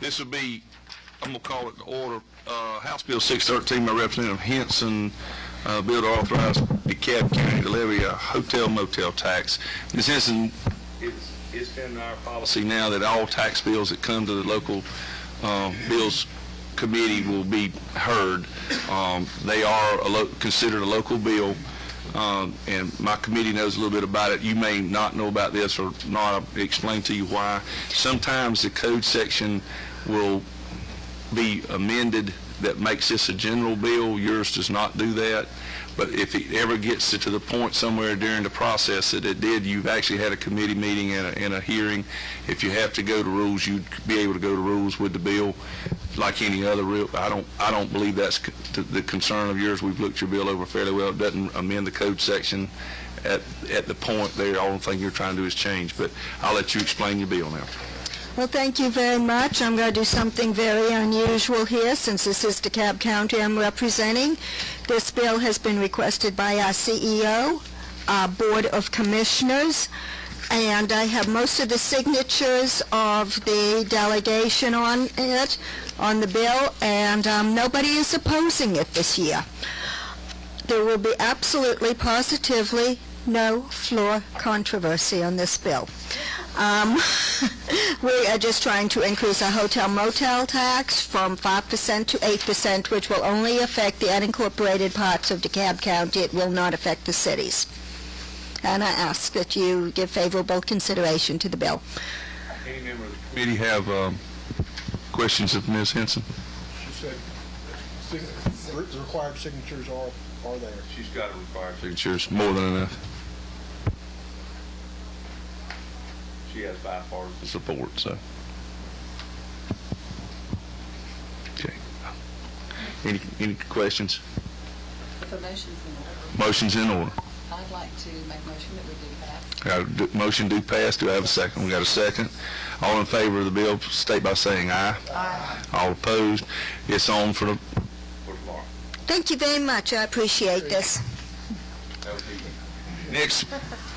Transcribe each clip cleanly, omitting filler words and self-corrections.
This would be, I'm going to call it the order, House Bill 613 by Representative Henson, bill to authorize DeKalb County to levy a hotel motel tax. Ms. Henson, it's been our policy now that all tax bills that come to the local bills committee will be heard. They are considered a local bill, and my committee knows a little bit about it. You may not know about this or not. I'll explain to you why. Sometimes the code section will be amended that makes this a general bill. Yours does not do that. But if it ever gets to the point somewhere during the process that it did, you've actually had a committee meeting and a hearing. If you have to go to rules, you'd be able to go to rules with the bill like any other real. I don't believe that's the concern of yours. We've looked your bill over fairly well. It doesn't amend the code section at the point there. All the thing you're trying to do is change. But I'll let you explain your bill now. Well, thank you very much. I'm going to do something very unusual here since this is DeKalb County I'm representing. This bill has been requested by our CEO, our Board of Commissioners, and I have most of the signatures of the delegation on it, on the bill, and nobody is opposing it this year. There will be absolutely, positively no floor controversy on this bill. We are just trying to increase our hotel motel tax from 5% to 8%, which will only affect the unincorporated parts of DeKalb County. It will not affect the cities. And I ask that you give favorable consideration to the bill. Any member of the committee have questions of Ms. Henson? She said the required signatures are there. She's got to require signatures, more than enough. She has bipartisan support, so. Okay. Any questions? The motion's in order. Motion's in order. I'd like to make a motion that we do pass. Got a motion do pass. Do I have a second? We got a second. All in favor of the bill, state by saying aye. Aye. All opposed. It's on for tomorrow. Thank you very much. I appreciate this. Next,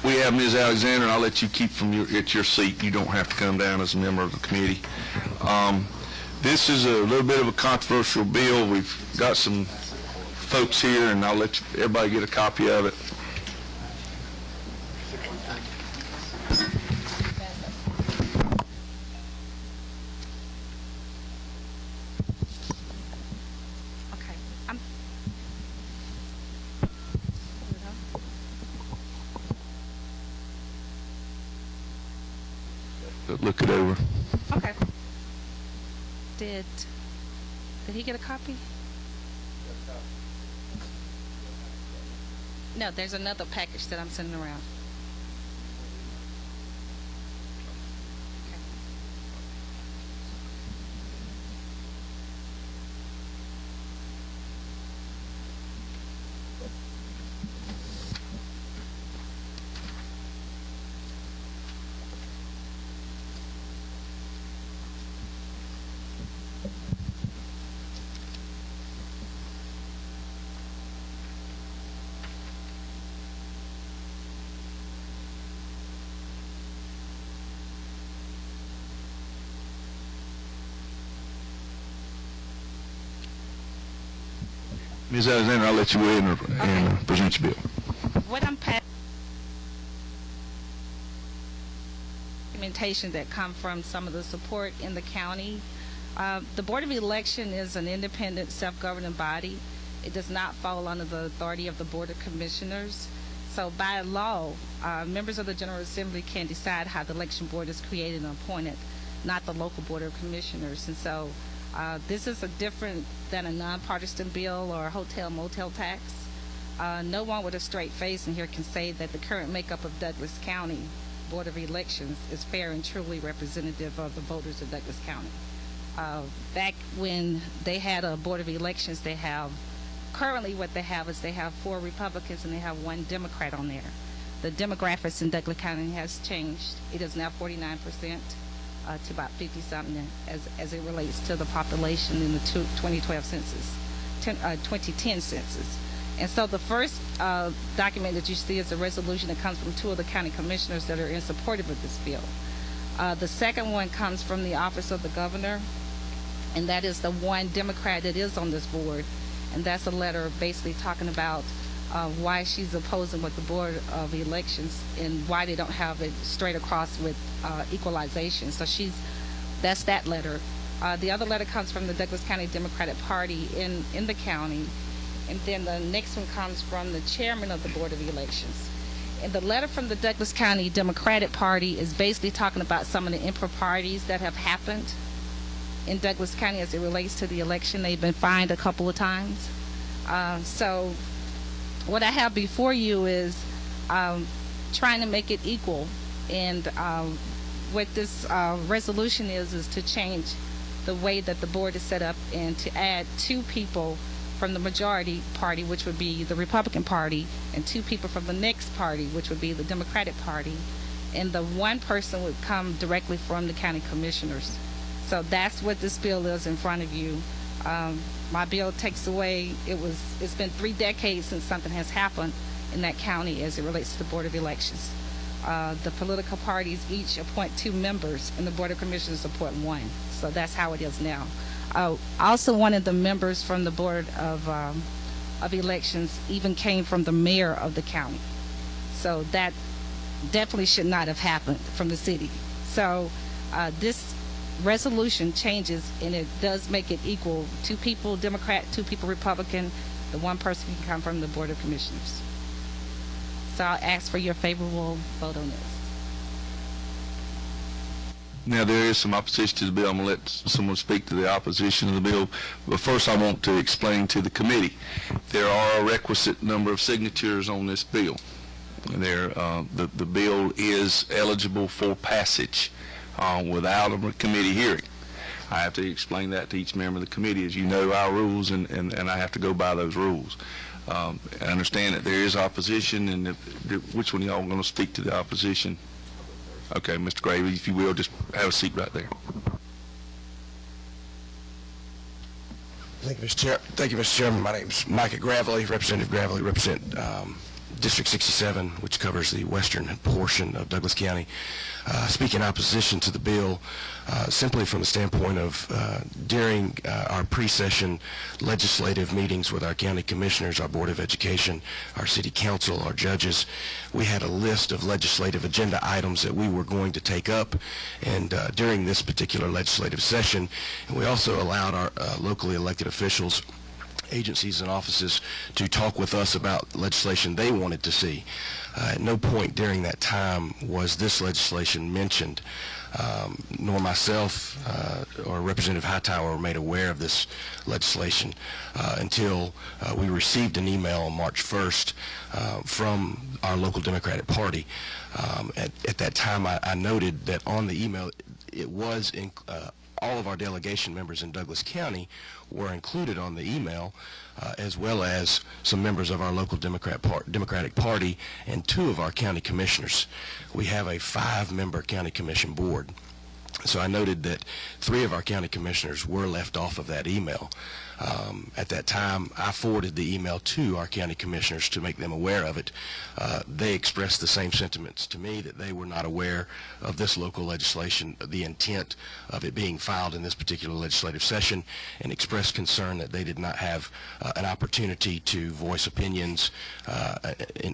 we have Ms. Alexander, and I'll let you keep at your seat. You don't have to come down as a member of the committee. This is a little bit of a controversial bill. We've got some folks here, and I'll let everybody get a copy of it. Look it over. Okay. Did he get a copy? No, there's another package that I'm sending around. Ms. Alexander, I'll let you go ahead and present your bill. What I'm passing documentation that come from some of the support in the county. The Board of Election is an independent, self-governing body. It does not fall under the authority of the Board of Commissioners. So by law, members of the General Assembly can decide how the election board is created and appointed, not the local Board of Commissioners. And so this is different than a nonpartisan bill or a hotel motel tax. No one with a straight face in here can say that the current makeup of Douglas County Board of Elections is fair and truly representative of the voters of Douglas County. Back when they had a Board of Elections, currently what they have is they have 4 Republicans and they have 1 Democrat on there. The demographics in Douglas County has changed. It is now 49%. To about 50-something as it relates to the population in the 2012 census, 2010 census. And so the first document that you see is a resolution that comes from 2 of the county commissioners that are in support of this bill. The second one comes from the office of the governor, and that is the one Democrat that is on this board. And that's a letter basically talking about why she's opposing with the Board of Elections and why they don't have it straight across with equalization. So that's that letter. The other letter comes from the Douglas County Democratic Party in the county. And then the next one comes from the chairman of the Board of Elections. And the letter from the Douglas County Democratic Party is basically talking about some of the improprieties that have happened in Douglas County as it relates to the election. They've been fined a couple of times. So what I have before you is trying to make it equal. And what this resolution is to change the way that the board is set up and to add 2 people from the majority party, which would be the Republican Party, and 2 people from the next party, which would be the Democratic Party. And the 1 person would come directly from the county commissioners. So that's what this bill is in front of you. My bill takes away, it's been 3 decades since something has happened in that county as it relates to the Board of Elections. The political parties each appoint 2 members, and the Board of Commissioners appoint 1. So that's how it is now. Also, one of the members from the Board of Elections even came from the mayor of the county. So that definitely should not have happened from the city. So this resolution changes, and it does make it equal. 2 people Democrat, 2 people Republican. The 1 person can come from the Board of Commissioners. So I'll ask for your favorable vote on this. Now, there is some opposition to the bill. I'm going to let someone speak to the opposition of the bill. But first, I want to explain to the committee, there are a requisite number of signatures on this bill. The bill is eligible for passage without a committee hearing. I have to explain that to each member of the committee. As you know, our rules, and I have to go by those rules. I understand that there is opposition, and which one of y'all are going to speak to the opposition? Okay, Mr. Gravy, if you will, just have a seat right there. Thank you, Mr. Chairman. My name is Micah Gravely, Representative Gravely, represent District 67, which covers the western portion of Douglas County. Speak in opposition to the bill simply from the standpoint of during our pre-session legislative meetings with our county commissioners, our Board of Education, our city council, our judges, we had a list of legislative agenda items that we were going to take up, and during this particular legislative session, and we also allowed our locally elected officials, agencies and offices to talk with us about legislation they wanted to see. At no point during that time was this legislation mentioned, nor myself or Representative Hightower were made aware of this legislation until we received an email on March 1st from our local Democratic Party. At that time, I noted that on the email it was all of our delegation members in Douglas County were included on the email, as well as some members of our local Democratic Party and 2 of our county commissioners. We have a 5-member county commission board. So I noted that 3 of our county commissioners were left off of that email. At that time, I forwarded the email to our county commissioners to make them aware of it. They expressed the same sentiments to me, that they were not aware of this local legislation, the intent of it being filed in this particular legislative session, and expressed concern that they did not have an opportunity to voice opinions,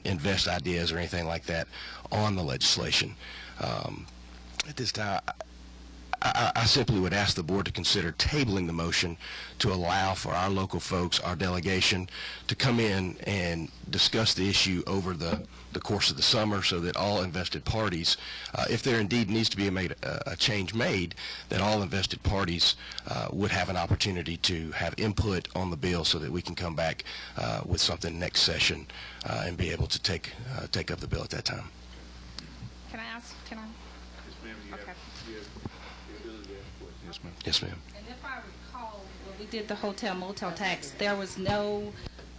invest ideas, or anything like that on the legislation. At this time, I simply would ask the board to consider tabling the motion to allow for our local folks, our delegation, to come in and discuss the issue over the course of the summer, so that all invested parties, if there indeed needs to be a change made, that all invested parties would have an opportunity to have input on the bill, so that we can come back with something next session and be able to take up the bill at that time. Can I ask? Can I? Yes, ma'am. Okay. Yes, ma'am. Yes, ma'am. And if I recall, when we did the hotel motel tax, there was no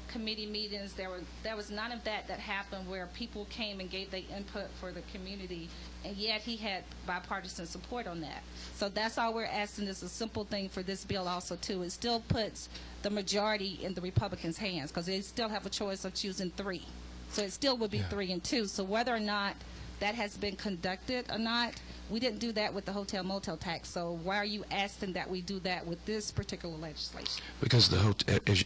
committee meetings. There was none of that happened where people came and gave their input for the community, and yet he had bipartisan support on that. So that's all we're asking, is a simple thing for this bill also too. It still puts the majority in the Republicans' hands, because they still have a choice of choosing 3. So it still would be 3 and 2. So whether or not that has been conducted or not. We didn't do that with the hotel motel tax, so why are you asking that we do that with this particular legislation? Because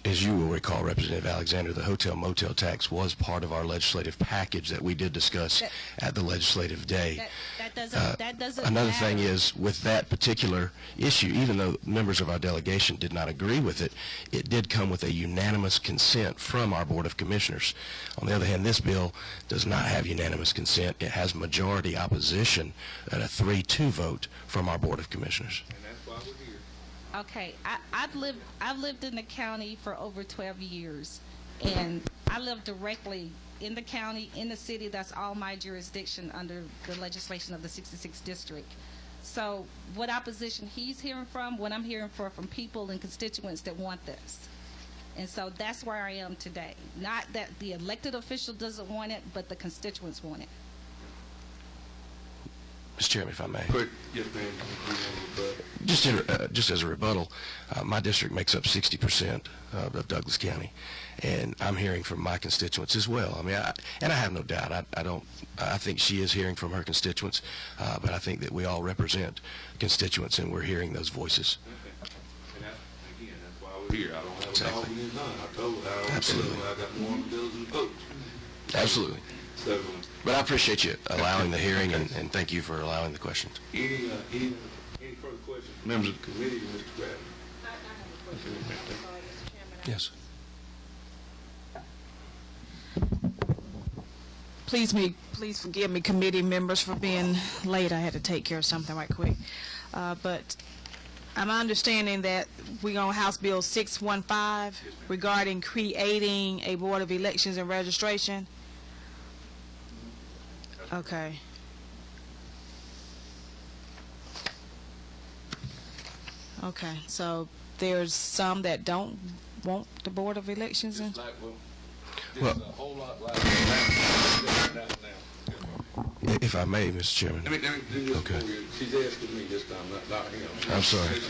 as you will recall, Representative Alexander, the hotel motel tax was part of our legislative package that we did discuss at the legislative day. That doesn't Another matter. thing is, with that particular issue, even though members of our delegation did not agree with it, it did come with a unanimous consent from our Board of Commissioners. On the other hand, this bill does not have unanimous consent. It has majority opposition and a 3-2 vote from our Board of Commissioners. And that's why we're here. Okay, I've lived in the county for over 12 years, and I live directly in the county, in the city. That's all my jurisdiction under the legislation of the 66th district. So what opposition he's hearing from, what I'm hearing from people and constituents that want this. And so that's where I am today. Not that the elected official doesn't want it, but the constituents want it. Mr. Chairman, if I may. Quick, yes, ma'am. Just as a rebuttal, my district makes up 60% of Douglas County, and I'm hearing from my constituents as well. I mean, and I have no doubt. I think she is hearing from her constituents, but I think that we all represent constituents, and we're hearing those voices. Okay. And again, that's why we're here. I don't have a dog in his none. I told her I got more ability than folks. Absolutely. So, But I appreciate you allowing the hearing, and thank you for allowing the questions. any further questions? Members of the committee, Mr. Bradley? I have a question. Sorry, Mr. Chairman. Yes. Please forgive me, committee members, for being late. I had to take care of something right quick. But I'm understanding that we're on House Bill 615 regarding creating a Board of Elections and Registration. Okay. Okay, so there's some that don't want the Board of Elections and... Well, a whole lot like that now. if I may, Mr. Chairman. Let me do this Okay. for you. She's asking me this time, not him. I'm sorry. She's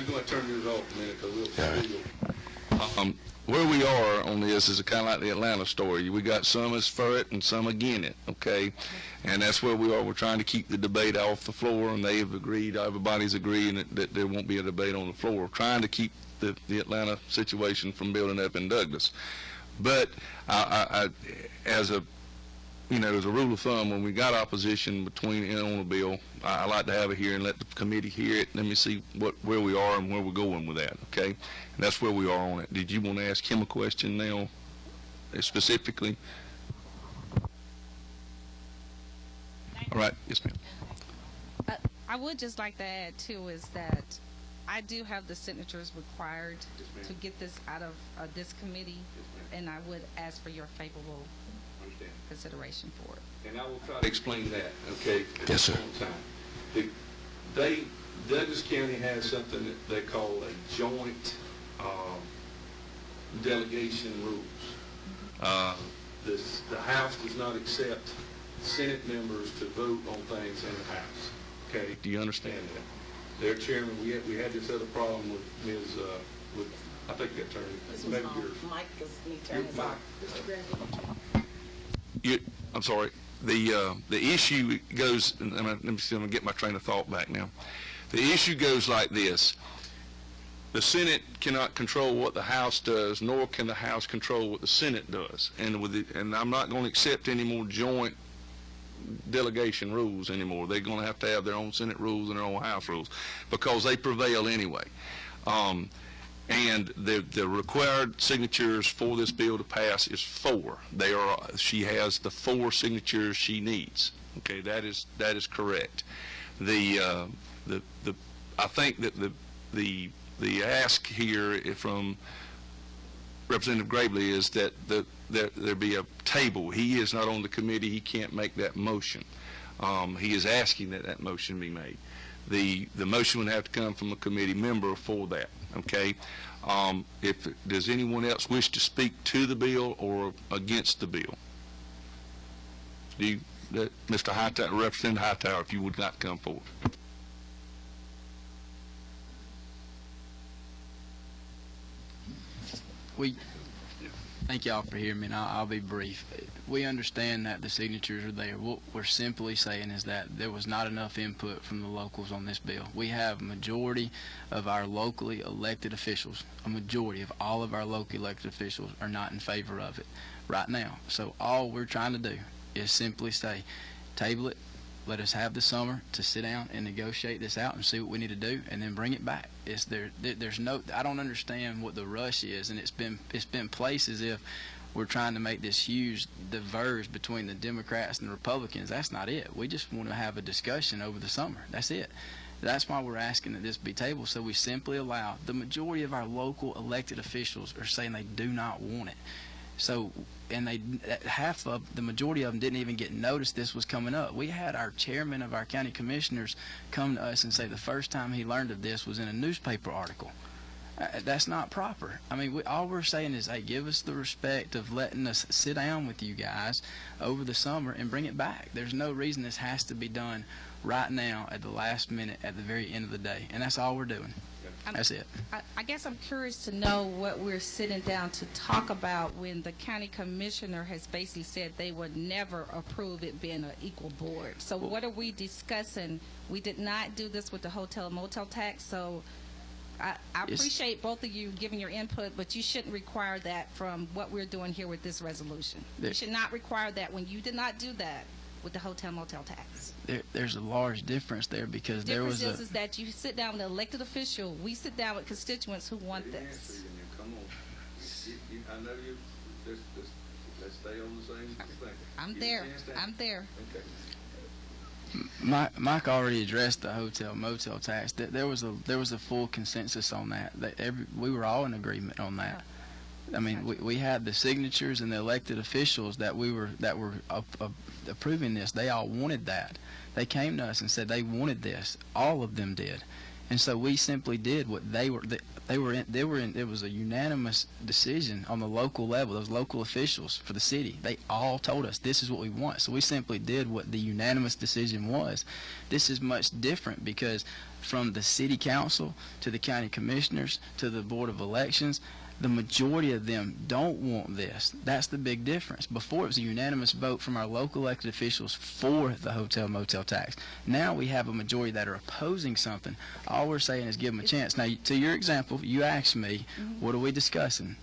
going to turn this off a minute because All right. where we are on this is kind of like the Atlanta story. We got some is for it and some against it, okay? And that's where we are. We're trying to keep the debate off the floor, and they've agreed, everybody's agreeing that there won't be a debate on the floor. We're trying to keep the Atlanta situation from building up in Douglas. But as a rule of thumb, when we got opposition on a bill, I like to have it here and let the committee hear it. Let me see where we are and where we're going with that, okay? And that's where we are on it. Did you want to ask him a question now, specifically? All right, yes, ma'am. I would just like to add, too, is that I do have the signatures required to get this out of this committee, and I would ask for your favorable consideration for it. And I will try to explain that, okay? Yes, sir. Douglas County has something that they call a joint delegation rules. The House does not accept Senate members to vote on things in the House, okay? Do you understand that? Their chairman, we had this other problem with Ms. I think that turned. This was Mike, because he turned his off. Mr. Bradley. I'm sorry. The issue goes, and let me see, I'm going to get my train of thought back now. The issue goes like this. The Senate cannot control what the House does, nor can the House control what the Senate does. And I'm not going to accept any more joint delegation rules anymore. They're going to have their own Senate rules and their own House rules because they prevail anyway. And the required signatures for this bill to pass is 4. She has the 4 signatures she needs. Okay, that is correct. I think that the ask here from Representative Gravely is that there be a table. He is not on the committee. He can't make that motion. He is asking that motion be made. The motion would have to come from a committee member for that. Okay. Does anyone else wish to speak to the bill or against the bill? Mr. Hightower, Representative Hightower, if you would not come forward. Thank y'all for hearing me, and I'll be brief. We understand that the signatures are there. What we're simply saying is that there was not enough input from the locals on this bill. We have a majority of our locally elected officials, a majority of all of our locally elected officials are not in favor of it right now. So all we're trying to do is simply say, table it, let us have the summer to sit down and negotiate this out and see what we need to do, and then bring it back. There's no, I don't understand what the rush is, and it's been placed as if we're trying to make this huge diverge between the Democrats and the Republicans. That's not it. We just want to have a discussion over the summer. That's it. That's why we're asking that this be tabled, so we simply allow, the majority of our local elected officials are saying they do not want it. So, and the majority of them didn't even get notice this was coming up. We had our chairman of our county commissioners come to us and say the first time he learned of this was in a newspaper article. That's not proper. I mean, all we're saying is, hey, give us the respect of letting us sit down with you guys over the summer and bring it back. There's no reason this has to be done right now at the last minute at the very end of the day, and that's all we're doing. That's it. I guess I'm curious to know what we're sitting down to talk about when the county commissioner has basically said they would never approve it being an equal board. So what are we discussing? We did not do this with the hotel and motel tax, so I appreciate both of you giving your input, but you shouldn't require that from what we're doing here with this resolution. You should not require that when you did not do that with the hotel motel tax. There's a large difference there, because there was is that you sit down with an elected official. We sit down with constituents who want this. Come on. I know you. Let's stay on the same thing. I'm there. I'm there. Okay. Mike already addressed the hotel motel tax. There was a full consensus on that. We were all in agreement on that. I mean, we had the signatures and the elected officials that were approving this. They all wanted that. They came to us and said they wanted this. All of them did, and so we simply did what they were in. It was a unanimous decision on the local level. Those local officials for the city, they all told us this is what we want. So we simply did what the unanimous decision was. This is much different, because from the city council to the county commissioners to the board of elections, the majority of them don't want this. That's the big difference. Before, it was a unanimous vote from our local elected officials for the hotel motel tax. Now we have a majority that are opposing something. All we're saying is give them a chance. Now, to your example, you asked me, what are we discussing?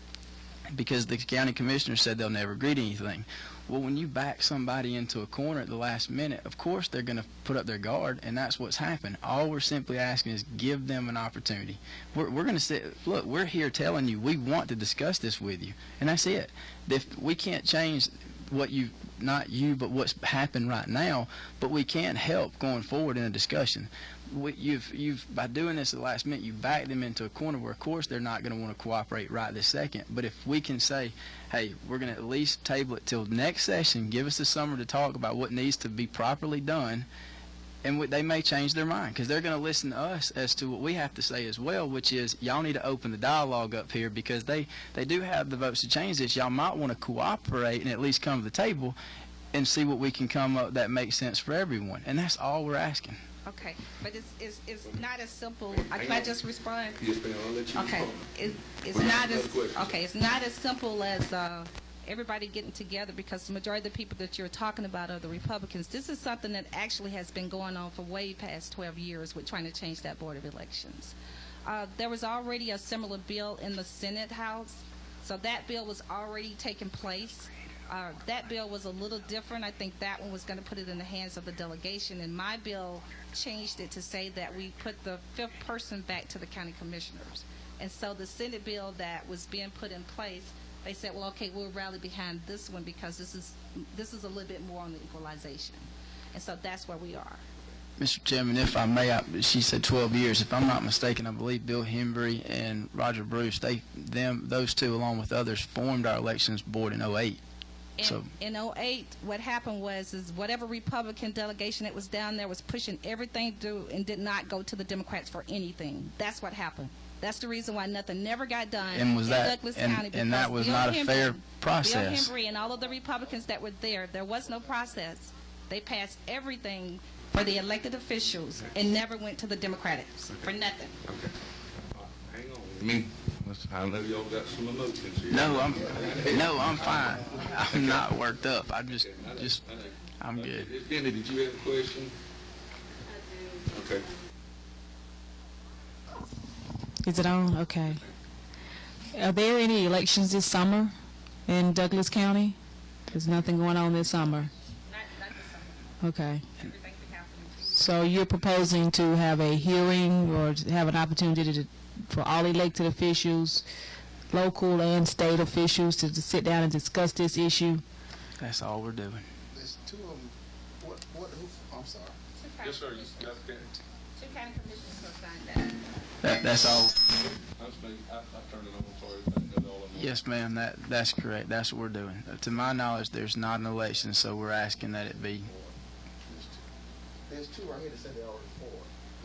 Because the county commissioner said they'll never agree to anything. Well, when you back somebody into a corner at the last minute, of course they're going to put up their guard, and that's what's happened. All we're simply asking is give them an opportunity. We're going to say, look, we're here telling you we want to discuss this with you, and that's it. If we can't change what you, not you, but what's happened right now, but we can help going forward in a discussion. You've by doing this at the last minute, you back them into a corner where, of course, they're not going to want to cooperate right this second. But if we can say, hey, we're going to at least table it till next session, give us the summer to talk about what needs to be properly done, and they may change their mind, because they're going to listen to us as to what we have to say as well, which is y'all need to open the dialogue up here, because they do have the votes to change this. Y'all might want to cooperate and at least come to the table and see what we can come up that makes sense for everyone. And that's all we're asking. Okay, but it's not as simple. Can I just respond? Yes, ma'am. I'll let you Okay, it's not as simple as everybody getting together, because the majority of the people that you're talking about are the Republicans. This is something that actually has been going on for way past 12 years with trying to change that Board of Elections. There was already a similar bill in the Senate House, so that bill was already taking place. That bill was a little different. I think that one was going to put it in the hands of the delegation, and my bill changed it to say that we put the fifth person back to the county commissioners. And so the Senate bill that was being put in place, they said, well, okay, we'll rally behind this one, because this is a little bit more on the equalization. And so that's where we are. Mr. Chairman, if I may, she said 12 years. If I'm not mistaken, I believe Bill Hembry and Roger Bruce, those two, along with others, formed our elections board in 2008. In 2008, what happened was whatever Republican delegation that was down there was pushing everything through and did not go to the Democrats for anything. That's what happened. That's the reason why nothing never got done in Douglas County. And that was not a fair process. Bill Hembry and all of the Republicans that were there was no process. They passed everything for the elected officials and never went to the Democrats for nothing. Okay. Hang on. I mean, I know y'all got some emotions here. No, I'm fine. I'm not worked up. I'm I'm good. Penny, did you have a question? Okay. Is it on? Okay. Are there any elections this summer in Douglas County? There's nothing going on this summer. Not this summer. Okay. Everything's happening. So you're proposing to have a hearing or to have an opportunity for all elected officials, local and state officials, to sit down and discuss this issue? That's all we're doing. There's two of them. I'm sorry. Yes, sir. You got it. Two county commissioners have signed that. That's all. That's me. I turned it on. Sorry. I know all of them. Yes, ma'am. That's correct. That's what we're doing. To my knowledge, there's not an election, so we're asking that it be. There's two right here that said they're already for.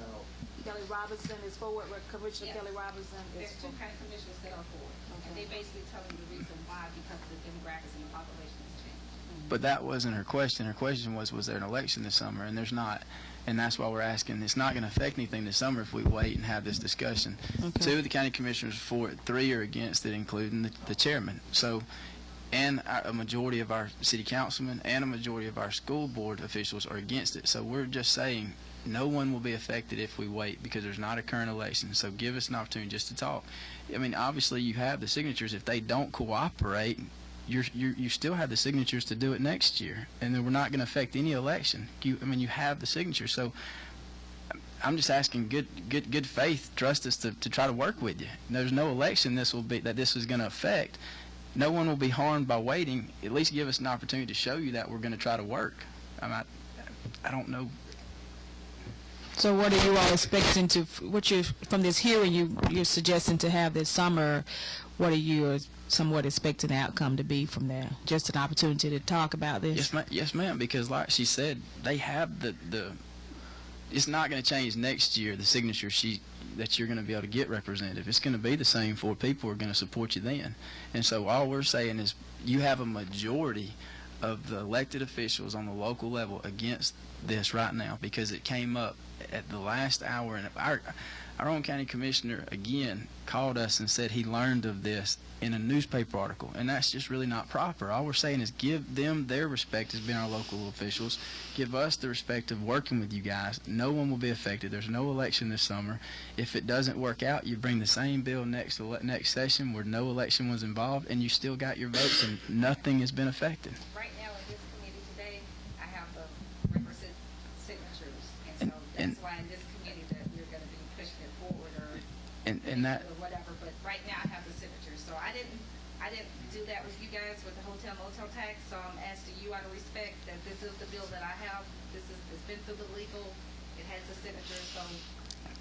Now, Kelly Robinson is forward, Commissioner Yes. Kelly Robinson is There's for. two county commissioners that are for it. And they basically telling the reason why, because the demographics and the population has changed. But that wasn't her question. Her question was there an election this summer? And there's not. And that's why we're asking. It's not going to affect anything this summer if we wait and have this discussion. Okay. 2 of the county commissioners are for it, 3 are against it, including the chairman. So, and a majority of our city councilmen and a majority of our school board officials are against it. So we're just saying no one will be affected if we wait because there's not a current election. So give us an opportunity just to talk. I mean, obviously you have the signatures. If they don't cooperate, you still have the signatures to do it next year, and then we're not going to affect any election. You have the signatures. So I'm just asking good faith, trust us to try to work with you. There's no election this is going to affect. No one will be harmed by waiting. At least give us an opportunity to show you that we're going to try to work. I don't know. So what are you all expecting to, from this hearing you're suggesting to have this summer, what are you somewhat expecting the outcome to be from there? Just an opportunity to talk about this? Yes, ma'am, because like she said, they have it's not going to change next year, the signature sheet that you're going to be able to get representative. It's going to be the same 4 people who are going to support you then. And so all we're saying is you have a majority of the elected officials on the local level against this right now because it came up at the last hour, and our own county commissioner again called us and said he learned of this in a newspaper article, and that's just really not proper. All we're saying is give them their respect as being our local officials, give us the respect of working with you guys. No one will be affected. There's no election this summer. If it doesn't work out, you bring the same bill next session where no election was involved, and you still got your votes and nothing has been affected. Right now in this committee today, I have the requisite signatures, and so that's why in this committee that we're going to be pushing it forward or whatever. But right now I have the signatures, so I didn't do that with you guys with the hotel motel tax. So I'm asking you out of respect that this is the bill that I have. It's been through the legal. It has the signatures. So.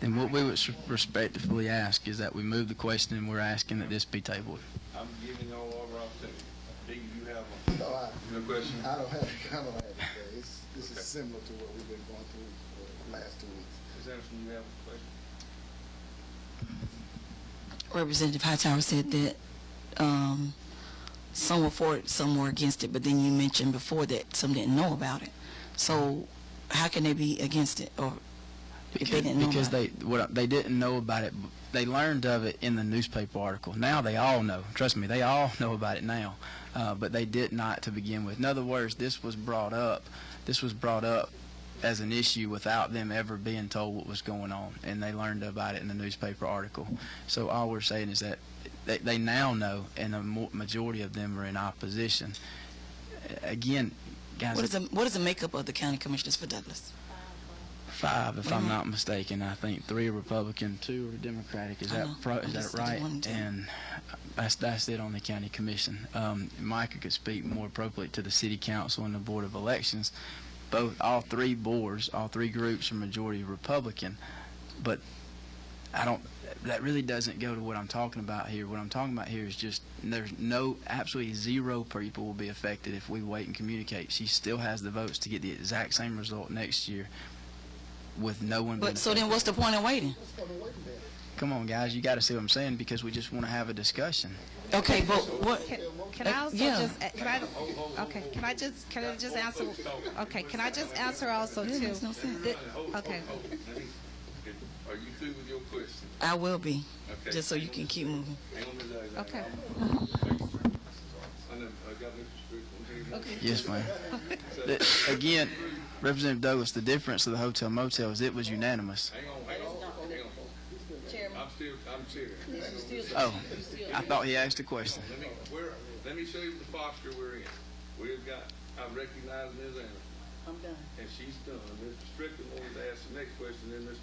And what we would respectfully ask is that we move the question, and we're asking that this be tabled. I'm giving y'all over opportunity. Do you have a question? I don't have it. This is similar to what we've been going through for the last 2 weeks. Ms. Anderson, you have a question? Representative Hightower said that some were for it, some were against it, but then you mentioned before that some didn't know about it. So how can they be against it, or if they didn't know about it? They didn't know about it. They learned of it in the newspaper article. Now they all know. Trust me, they all know about it now. But they did not to begin with. In other words, this was brought up as an issue without them ever being told what was going on, and they learned about it in the newspaper article. So all we're saying is that they now know, and the majority of them are in opposition. Again, guys, what is the makeup of the county commissioners for Douglas? 5, if I'm not mistaken. I think 3 are Republican, 2 are Democratic. Is that right? And that's it on the county commission. Micah could speak more appropriately to the city council and the board of elections. All 3 boards, all 3 groups are majority Republican, but that really doesn't go to what I'm talking about here. What I'm talking about here is just absolutely 0 people will be affected if we wait and communicate. She still has the votes to get the exact same result next year with no one being affected. So then what's the point of waiting? Come on, guys, you got to see what I'm saying, because we just want to have a discussion. Okay, but what? Can I also just can I just answer? Okay, can I just answer also too? Makes no sense. Okay. Are you through with your question? I will be, Okay. just so you can keep moving. Hang on, Ms. Alexander. Okay. I got Mr. Strickland here. Okay. Yes, ma'am. Again, Representative Douglas, the difference of the hotel motel is it was unanimous. Hang on. I'm serious. Oh, I thought he asked a question. Let me show you the posture we're in. I recognize Ms. Anna. I'm done. And she's done. Mr. Strickland wanted to ask the next question, then Mr.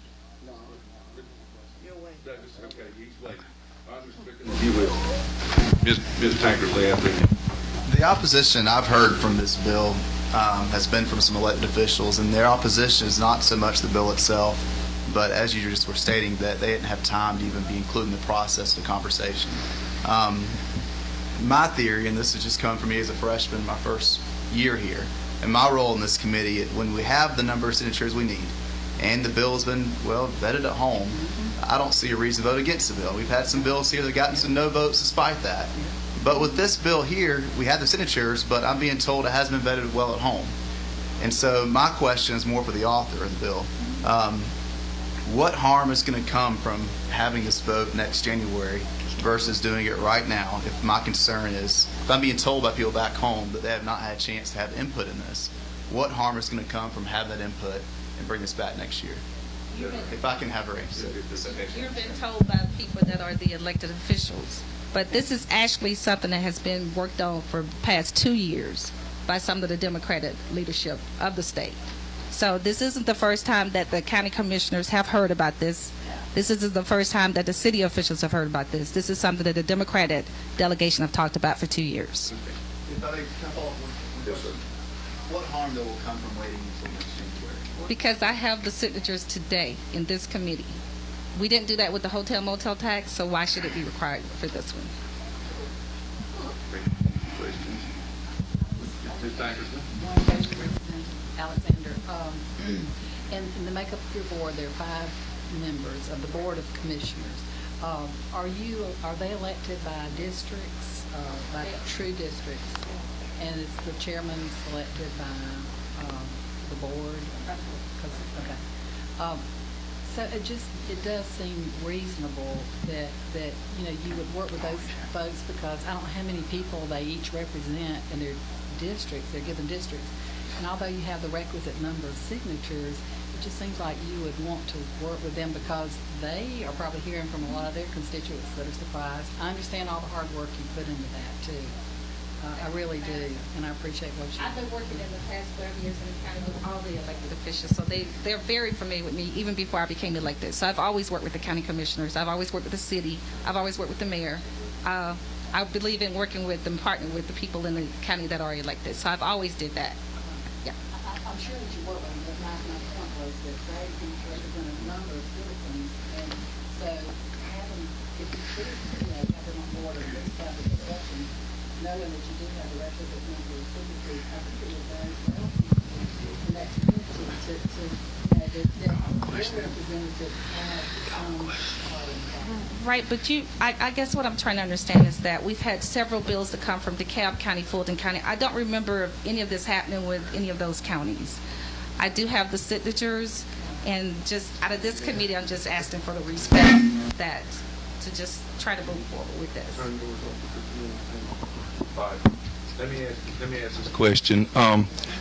No, you're waiting. Douglas, okay, he's waiting. All right, Mr. Strickland, if you will. Ms. Tankersley, after you. The opposition I've heard from this bill has been from some elected officials, and their opposition is not so much the bill itself, but as you just were stating, that they didn't have time to even be included in the process of the conversation. My theory, and this has just come from me as a freshman, my first year here, and my role in this committee, when we have the number of signatures we need, and the bill has been, well, vetted at home, I don't see a reason to vote against the bill. We've had some bills here that have gotten some no votes despite that. But with this bill here, we have the signatures, but I'm being told it hasn't been vetted well at home. And so my question is more for the author of the bill. What harm is going to come from having this vote next January versus doing it right now? If my concern is, if I'm being told by people back home that they have not had a chance to have input in this, what harm is going to come from having that input and bring this back next year? If I can have her answer. You've been told by people that are the elected officials. But this is actually something that has been worked on for the past 2 years by some of the Democratic leadership of the state. So this isn't the first time that the county commissioners have heard about this. This isn't the first time that the city officials have heard about this. This is something that the Democratic delegation have talked about for 2 years. If I may follow up one question. What harm, though, will come from waiting until next January? Because I have the signatures today in this committee. We didn't do that with the hotel motel tax, so why should it be required for this one? Ms. Tankersley? One question, Alexander. In the makeup of your board, there are 5 members of the Board of Commissioners. Are they elected by districts, by true districts? And is the chairman selected by the board? Okay. So it does seem reasonable that you would work with those folks, because I don't know how many people they each represent in their districts, their given districts. And although you have the requisite number of signatures, it just seems like you would want to work with them, because they are probably hearing from a lot of their constituents that are surprised. I understand all the hard work you put into that too. I really do, and I appreciate what you do. I've been working in the past 12 years in the county with all the elected officials, so they're very familiar with me even before I became elected. So I've always worked with the county commissioners. I've always worked with the city. I've always worked with the mayor. I believe in working with and partnering with the people in the county that are elected. So I've always did that. Yeah. I'm sure that you work with them, but my point was that they represent a number of citizens, and so if you could, have them on board or at least have a discussion, knowing that you do have the requisite number of signatures, I think it would very well in that community to have their representative have some part in that. Right, but I guess what I'm trying to understand is that we've had several bills that come from DeKalb County, Fulton County. I don't remember any of this happening with any of those counties. I do have the signatures, and just out of this committee, I'm just asking for the respect that to just try to move forward with this. Let me ask this question.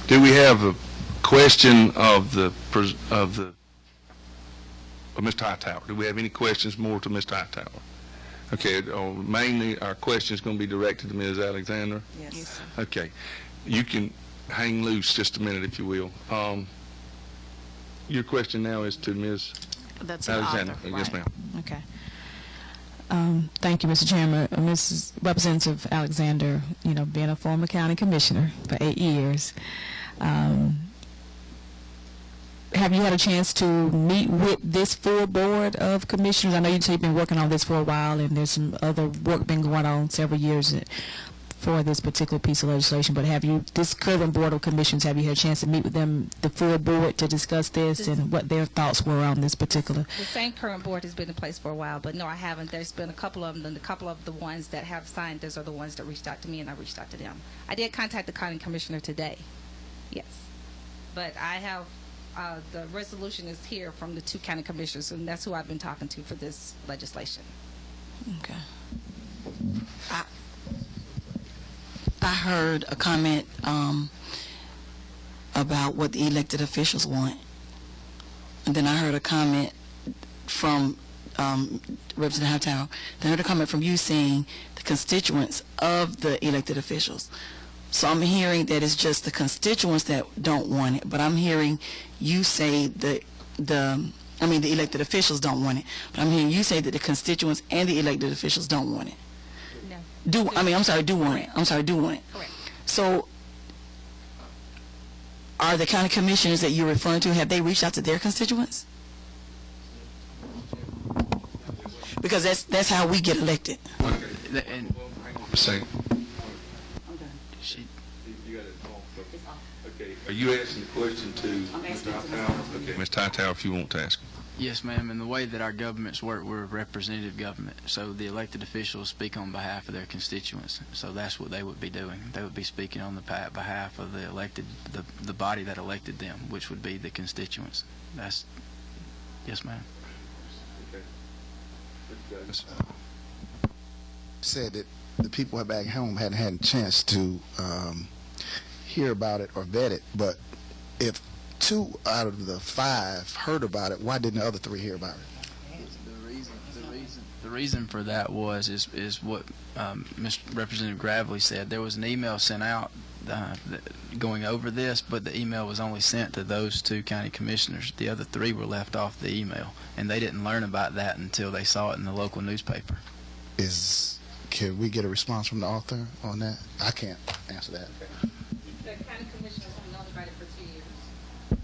Do we have a question of Mr. Hightower? Do we have any questions more to Mr. Hightower? Okay, mainly our question is going to be directed to Ms. Alexander. Yes. Okay, you can hang loose just a minute if you will. Your question now is to Ms. That's Alexander. Author, Yes, right. ma'am. Okay. Thank you, Mr. Chairman. Mrs. Representative Alexander, being a former county commissioner for 8 years, have you had a chance to meet with this full board of commissioners? I know you've been working on this for a while, and there's some other work been going on several years for this particular piece of legislation, but this current board of commissioners, have you had a chance to meet with them, the full board, to discuss this and what their thoughts were on this particular? The same current board has been in place for a while, but no, I haven't. There's been a couple of them, and a couple of the ones that have signed, those are the ones that reached out to me, and I reached out to them. I did contact the county commissioner today, yes. But I have the resolution is here from the 2 county commissioners, and that's who I've been talking to for this legislation. Okay. I heard a comment about what the elected officials want, and then I heard a comment from Representative Hightower. Then I heard a comment from you saying the constituents of the elected officials. So I'm hearing that it's just the constituents that don't want it, but I'm hearing you say the elected officials don't want it, but I'm hearing you say that the constituents and the elected officials don't want it. No. Do want it. I'm sorry, do want it. Correct. So are the county commissioners that you're referring to, have they reached out to their constituents? Because that's how we get elected. And Say, okay. Are you asking the question to Mr. Hightower? Okay, Mr. Hightower, if you want to ask. yes, ma'am. And the way that our governments work, we're a representative government. So the elected officials speak on behalf of their constituents. So that's what they would be doing. They would be speaking on the behalf of the elected, the body that elected them, which would be the constituents. That's, yes, ma'am. Said that the people back home hadn't had a chance to hear about it or vet it, but if 2 out of the 5 heard about it, why didn't the other 3 hear about it? The reason for that is what Mr. Representative Gravely said. There was an email sent out going over this, but the email was only sent to those 2 county commissioners. The other 3 were left off the email, and they didn't learn about that until they saw it in the local newspaper. Can we get a response from the author on that? I can't answer that. The county commissioners have known about it for 2 years.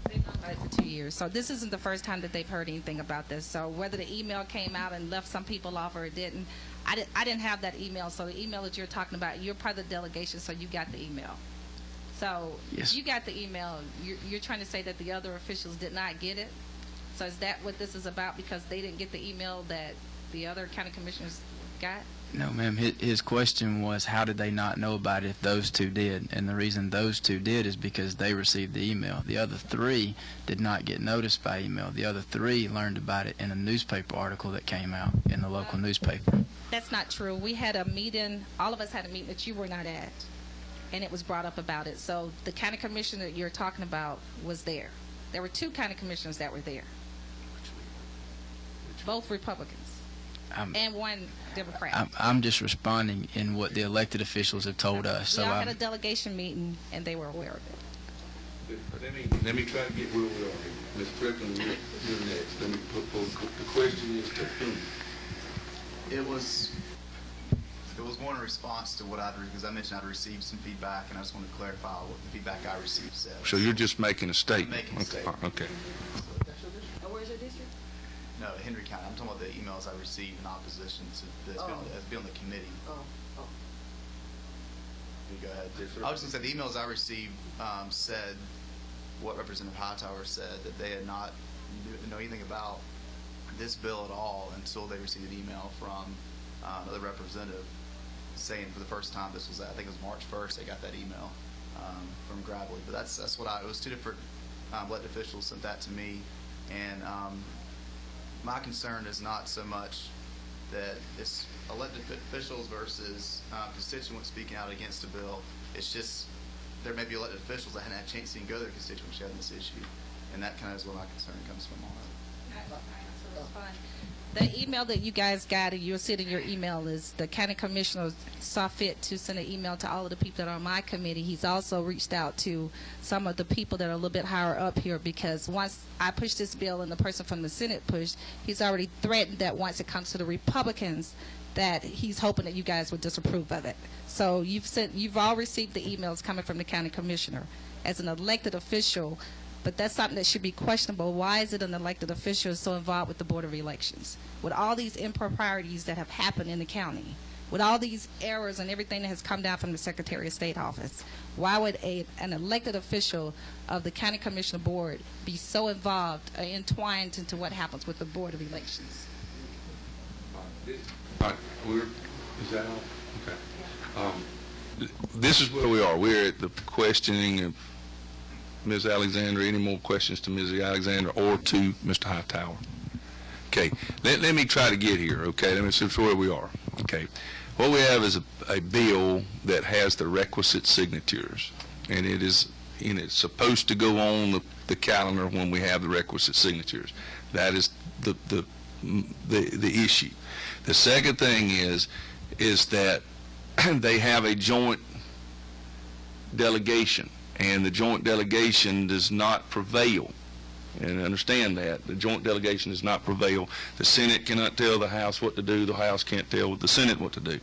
They've known about it for 2 years. So this isn't the first time that they've heard anything about this. So whether the email came out and left some people off or it didn't, I didn't have that email. So the email that you're talking about, you're part of the delegation, so you got the email. So yes. You got the email. You're trying to say that the other officials did not get it? So is that what this is about, because they didn't get the email that the other county commissioners got? No, ma'am. His question was, how did they not know about it if those 2 did? And the reason those 2 did is because they received the email. The other 3 did not get noticed by email. The other 3 learned about it in a newspaper article that came out in the local newspaper. That's not true. We had a meeting, all of us had a meeting that you were not at, and it was brought up about it. So the county commissioner that you're talking about was there. There were 2 county commissioners that were there. Both Republicans. And 1 Democrat. I'm just responding in what the elected officials have told us. So we all had a delegation meeting, and they were aware of it. Let me try to get where we are. Ms. Strickland, you're next. Let me put the question is to whom? It was more in response to what because I mentioned I'd received some feedback, and I just want to clarify what the feedback I received said. So you're just making a statement? I'm making a statement. Okay. Where's your district? No, Henry County. I'm talking about the emails I received in opposition to this being on the committee. You go ahead. I was just going to say the emails I received said what Representative Hightower said, that they had not know anything about this bill at all until they received an email from another representative saying for the first time this was, I think it was March 1st, they got that email from Gravely. But that's what it was 2 different elected officials sent that to me, and my concern is not so much that it's elected officials versus constituents speaking out against a bill. It's just there may be elected officials that hadn't had a chance to even go to their constituents yet on this issue, and that kind of is where my concern comes from on it. That's fine. The email that you guys got, and you'll see it in your email, is the county commissioner saw fit to send an email to all of the people that are on my committee. He's also reached out to some of the people that are a little bit higher up here, because once I push this bill and the person from the Senate pushed, he's already threatened that once it comes to the Republicans, that he's hoping that you guys would disapprove of it. So you've all received the emails coming from the county commissioner as an elected official. But that's something that should be questionable. Why is it an elected official so involved with the Board of Elections? With all these improprieties that have happened in the county, with all these errors and everything that has come down from the Secretary of State office, why would an elected official of the County Commissioner Board be so involved, entwined into what happens with the Board of Elections? All right. Is that all? Okay. This is where we are. We're at the questioning of Ms. Alexander, any more questions to Ms. Alexander or to Mr. Hightower? Okay, let me try to get here, okay? Let me see where we are. Okay, what we have is a bill that has the requisite signatures, and it's supposed to go on the calendar when we have the requisite signatures. That is the issue. The second thing is that they have a joint delegation, and the joint delegation does not prevail. And understand that. The joint delegation does not prevail. The Senate cannot tell the House what to do. The House can't tell the Senate what to do.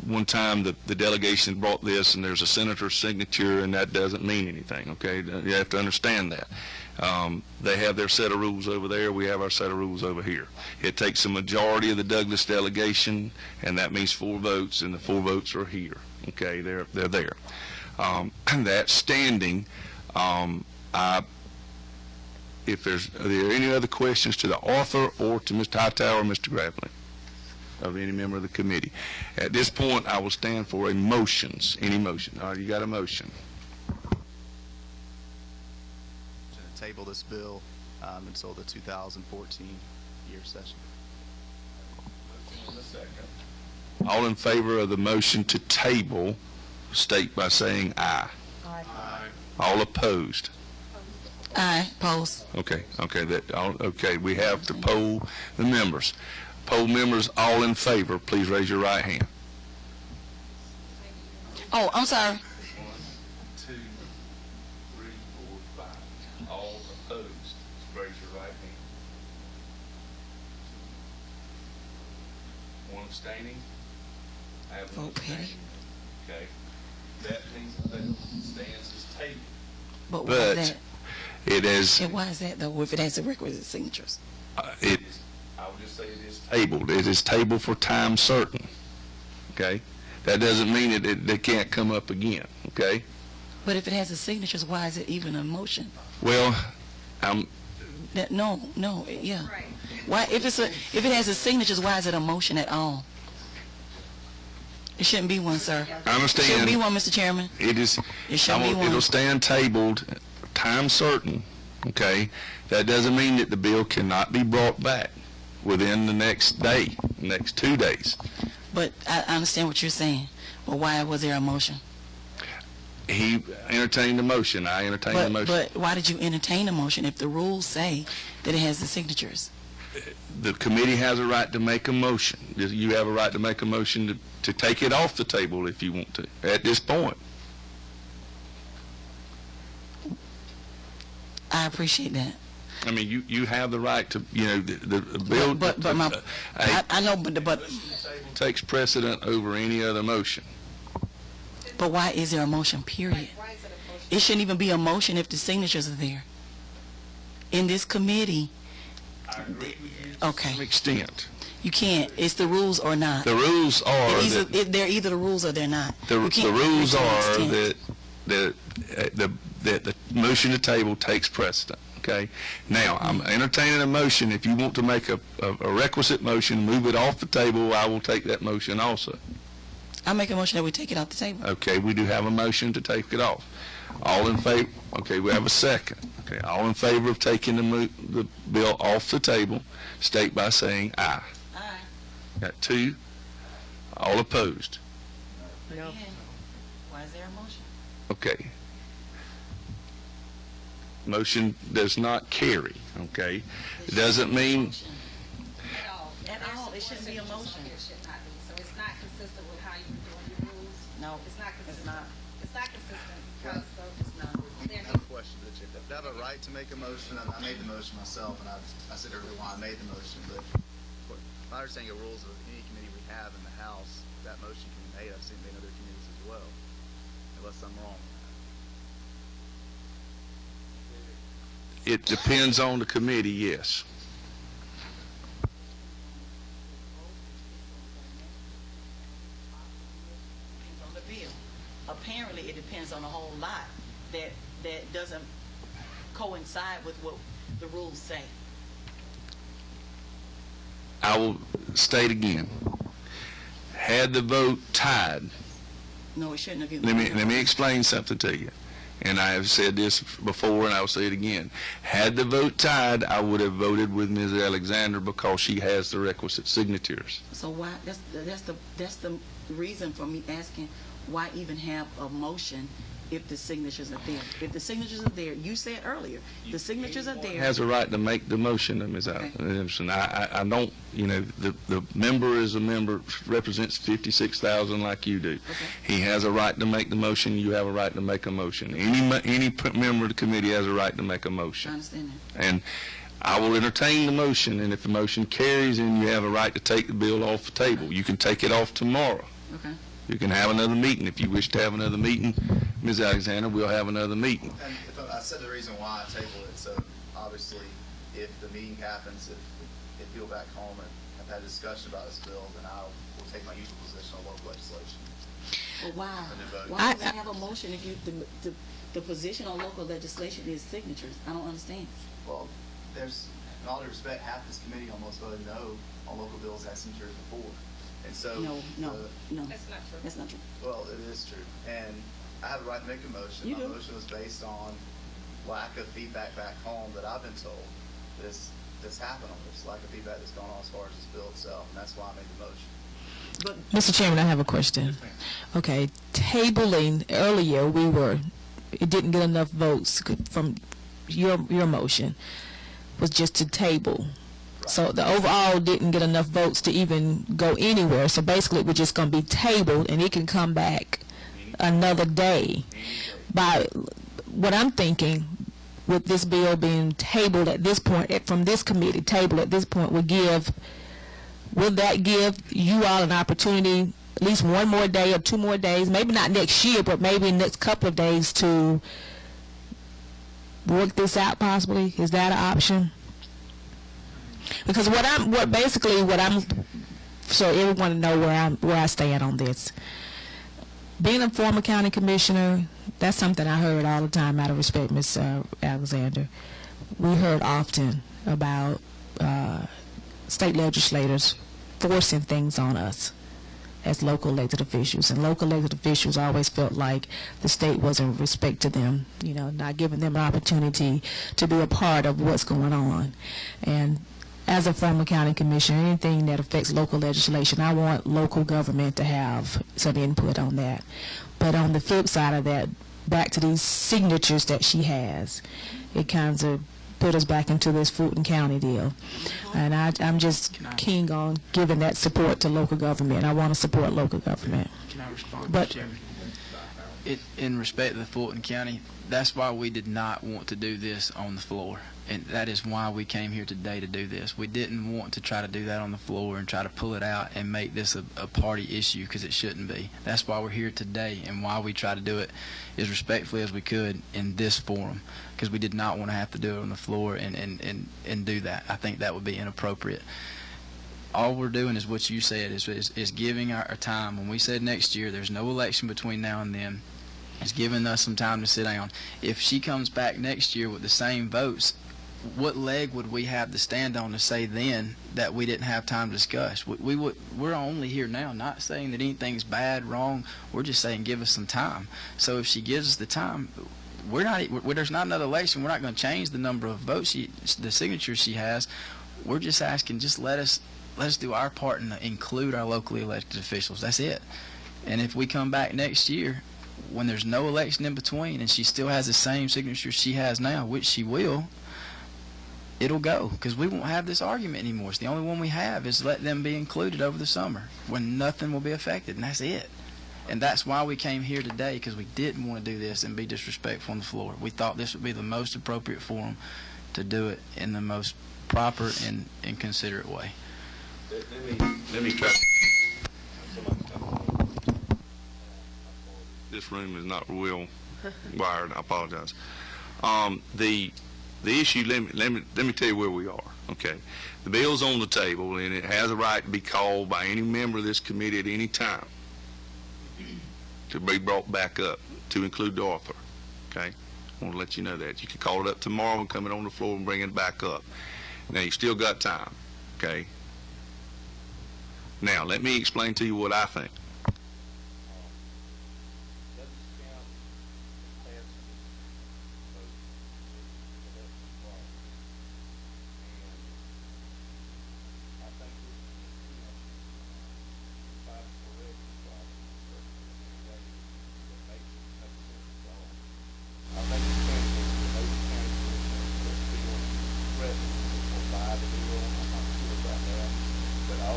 One time the delegation brought this, and there's a senator's signature, and that doesn't mean anything, okay? You have to understand that. They have their set of rules over there. We have our set of rules over here. It takes a majority of the Douglas delegation, and that means 4 votes, and the 4 votes are here, okay? They're there. That standing, if are there any other questions to the author or to Mr. Hightower or Mr. Gravely of any member of the committee? At this point, I will stand for a motions. Any motion? All right, you got a motion. To table this bill until the 2014 year session. All in favor of the motion to table, state by saying aye. Aye. All opposed? Aye. Opposed. Okay. We have to poll the members. Poll members, all in favor, please raise your right hand. Oh, I'm sorry. 1, 2, 3, 4, 5. All opposed, raise your right hand. 1 abstaining. I have 1 Vote Petty. abstaining. Okay. That means that stands as tabled. But why is that? It is. And why is that though? If it has the requisite signatures. I would just say it is tabled. It is tabled for time certain. Okay. That doesn't mean it can't come up again. Okay. But if it has the signatures, why is it even a motion? Well, Yeah. Why, if it has the signatures, why is it a motion at all? It shouldn't be one, sir. I understand. It shouldn't be one, Mr. Chairman. It is. It shouldn't be one. It'll stand tabled, time certain. Okay. That doesn't mean that the bill cannot be brought back within the next day, next 2 days. But I understand what you're saying. But why was there a motion? He entertained the motion. I entertained the motion. But why did you entertain the motion if the rules say that it has the signatures? The committee has a right to make a motion. You have a right to make a motion to take it off the table if you want to at this point. I appreciate that. I mean, you have the right to, the bill. I know, but takes precedent over any other motion. But why is there a motion, period? It shouldn't even be a motion if the signatures are there. In this committee, I agree with you okay. to some extent. You can't. It's the rules or not. The rules are they're either the rules or they're not. The rules are that the motion to table takes precedent. Okay. Now, I'm entertaining a motion. If you want to make a requisite motion, move it off the table, I will take that motion also. I make a motion that we take it off the table. Okay, we do have a motion to take it off. All in favor? Okay, we have a second. Okay, all in favor of taking the bill off the table, state by saying aye. Aye. Got 2. All opposed? No. Why is there a motion? Okay. Motion does not carry. Okay. It doesn't mean. At all. It shouldn't be a motion. It should not be. So it's not consistent with how you're doing your rules. No. It's not consistent. It's not. It's not consistent because It's not. I have a question. I have a right to make a motion. I made the motion myself, and I said earlier why I made the motion. But if I understand the rules of any committee we have in the House, that motion can be made. I've seen it in other committees as well, unless I'm wrong. It depends on the committee, yes. Depends on the bill. Apparently, it depends on a whole lot that doesn't coincide with what the rules say. I will state again. Had the vote tied, No, it shouldn't have been. let me explain something to you. and I have said this before and I will say it again. Had the vote tied, I would have voted with Ms. Alexander because she has the requisite signatures. So why, that's the reason for me asking, why even have a motion if the signatures are there? If the signatures are there, you said earlier, the signatures are there. Has a right to make the motion, Ms. Anderson. I don't, the member is a member, represents 56,000 like you do. He has a right to make the motion. You have a right to make a motion. Any member of the committee has a right to make a motion. I understand that. And I will entertain the motion, and if the motion carries, then you have a right to take the bill off the table. You can take it off tomorrow. Okay. You can have another meeting. If you wish to have another meeting, Ms. Alexander, we'll have another meeting. And if I said the reason why I table it, so obviously if the meeting happens, if you go back home and have had a discussion about this bill, then I will take my usual position on local legislation. Well, why would I have a motion if the position on local legislation is signatures? I don't understand. Well, there's, in all due respect, half this committee almost voted no on local bills that signatures before. And so No. That's not true. That's not true. well, it is true. And I have the right to make a motion. You My do. motion was based on lack of feedback back home that I've been told this happened on this, lack of feedback that's gone on as far as this bill itself, and that's why I made the motion. But Mr. Chairman, I have a question. Okay, tabling earlier, it didn't get enough votes from your motion, was just to table. So the overall didn't get enough votes to even go anywhere. So basically, we're just going to be tabled, and it can come back another day. By what I'm thinking, with this bill being tabled at this point, from this committee, tabled at this point, will that give you all an opportunity, at least one more day or 2 more days, maybe not next year, but maybe next couple of days, to work this out possibly? Is that an option? Because so everyone to know where I stand on this. Being a former county commissioner, that's something I heard all the time, out of respect, Ms. Alexander. We heard often about state legislators forcing things on us as local elected officials, and local elected officials always felt like the state wasn't respect to them, not giving them an opportunity to be a part of what's going on. And as a former county commissioner, anything that affects local legislation, I want local government to have some input on that. But on the flip side of that, back to these signatures that she has, it kind of put us back into this Fulton County deal. And I'm just keen on giving that support to local government. I want to support local government. Can I respond, But- Mr. Chairman? In respect to the Fulton County, that's why we did not want to do this on the floor. And that is why we came here today to do this. We didn't want to try to do that on the floor and try to pull it out and make this a party issue, because it shouldn't be. That's why we're here today, and why we try to do it as respectfully as we could in this forum, because we did not want to have to do it on the floor and do that. I think that would be inappropriate. All we're doing is what you said, is giving our time. When we said next year, there's no election between now and then. It's giving us some time to sit down. If she comes back next year with the same votes, what leg would we have to stand on to say then that we didn't have time to discuss? We're only here now, not saying that anything's bad, wrong. We're just saying give us some time. So if she gives us the time, there's not another election. We're not going to change the number of votes, the signatures she has. We're just asking, just let us do our part and include our locally elected officials. That's it. And if we come back next year, when there's no election in between, and she still has the same signatures she has now, which she will, it'll go, because we won't have this argument anymore. It's the only one we have, is let them be included over the summer when nothing will be affected, and that's it. And that's why we came here today, because we didn't want to do this and be disrespectful on the floor. We thought this would be the most appropriate forum to do it in the most proper and considerate way. Let me try. This room is not real wired. I apologize. The issue. Let me tell you where we are. Okay, the bill's on the table, and it has a right to be called by any member of this committee at any time to be brought back up, to include the author. Okay, I want to let you know that you can call it up tomorrow and come it on the floor and bring it back up. Now you still got time. Okay. Now let me explain to you what I think.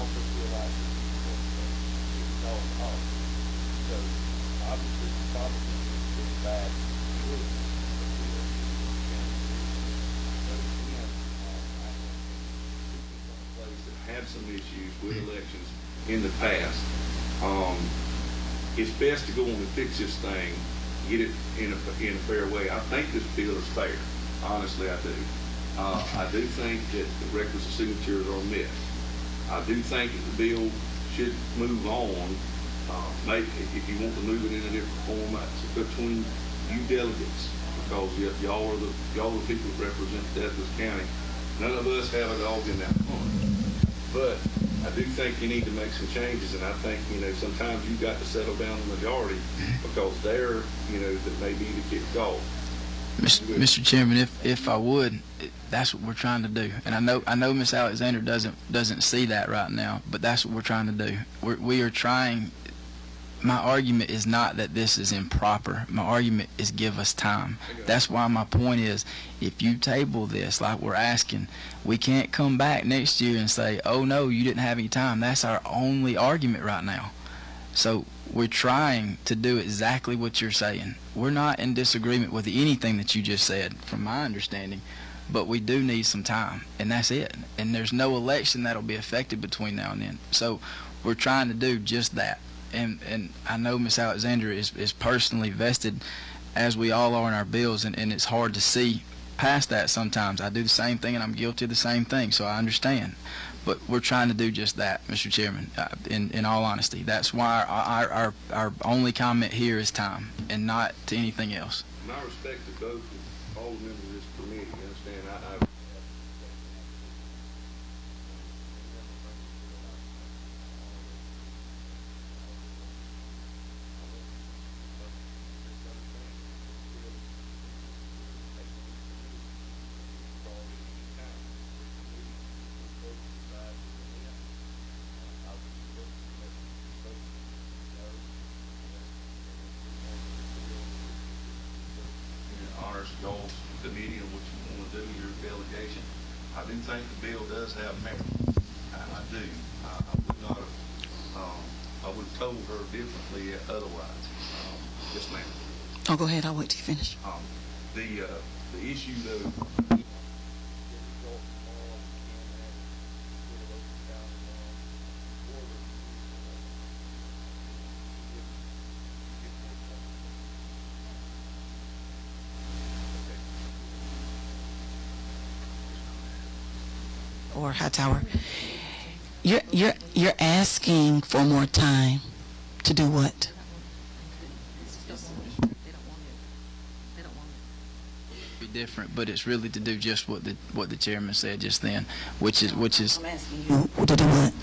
also feel like it's all off. So obviously, probably getting back to it. That have some issues with elections in the past. It's best to go on and fix this thing, get it in a fair way. I think this bill is fair. Honestly, I do. I do think that the requisite signatures are met. I do think that the bill should move on. Maybe if you want to move it in a different format between you delegates, because y'all are the people that represent Douglas County. None of us have a dog in that hunt. But I do think you need to make some changes, and I think, sometimes you've got to settle down the majority because they're, that may be the kick off. Mr. Chairman, if I would, that's what we're trying to do, and I know Ms. Alexander doesn't see that right now, but that's what we're trying to do. We are trying. My argument is not that this is improper. My argument is give us time. That's why my point is, if you table this like we're asking, we can't come back next year and say, oh no, you didn't have any time. That's our only argument right now. So we're trying to do exactly what you're saying. We're not in disagreement with anything that you just said, from my understanding, but we do need some time, and that's it. And there's no election that'll be affected between now and then. So we're trying to do just that. And I know Ms. Alexander is personally vested, as we all are in our bills, and it's hard to see past that sometimes. I do the same thing, and I'm guilty of the same thing, so I understand. But we're trying to do just that, Mr. Chairman, in all honesty. That's why our only comment here is time, and not to anything else. My respect to both all the members of this committee, you understand, y'all's committee and what you want to do, your delegation. I do think the bill does have merit. I do. I would not have, I would have told her differently otherwise. Yes, ma'am. Oh, go ahead. I'll wait till you finish. The issue, though, or Hightower, you're asking for more time to do what? Be different, but it's really to do just what the chairman said just then, which is I'm asking you to do what?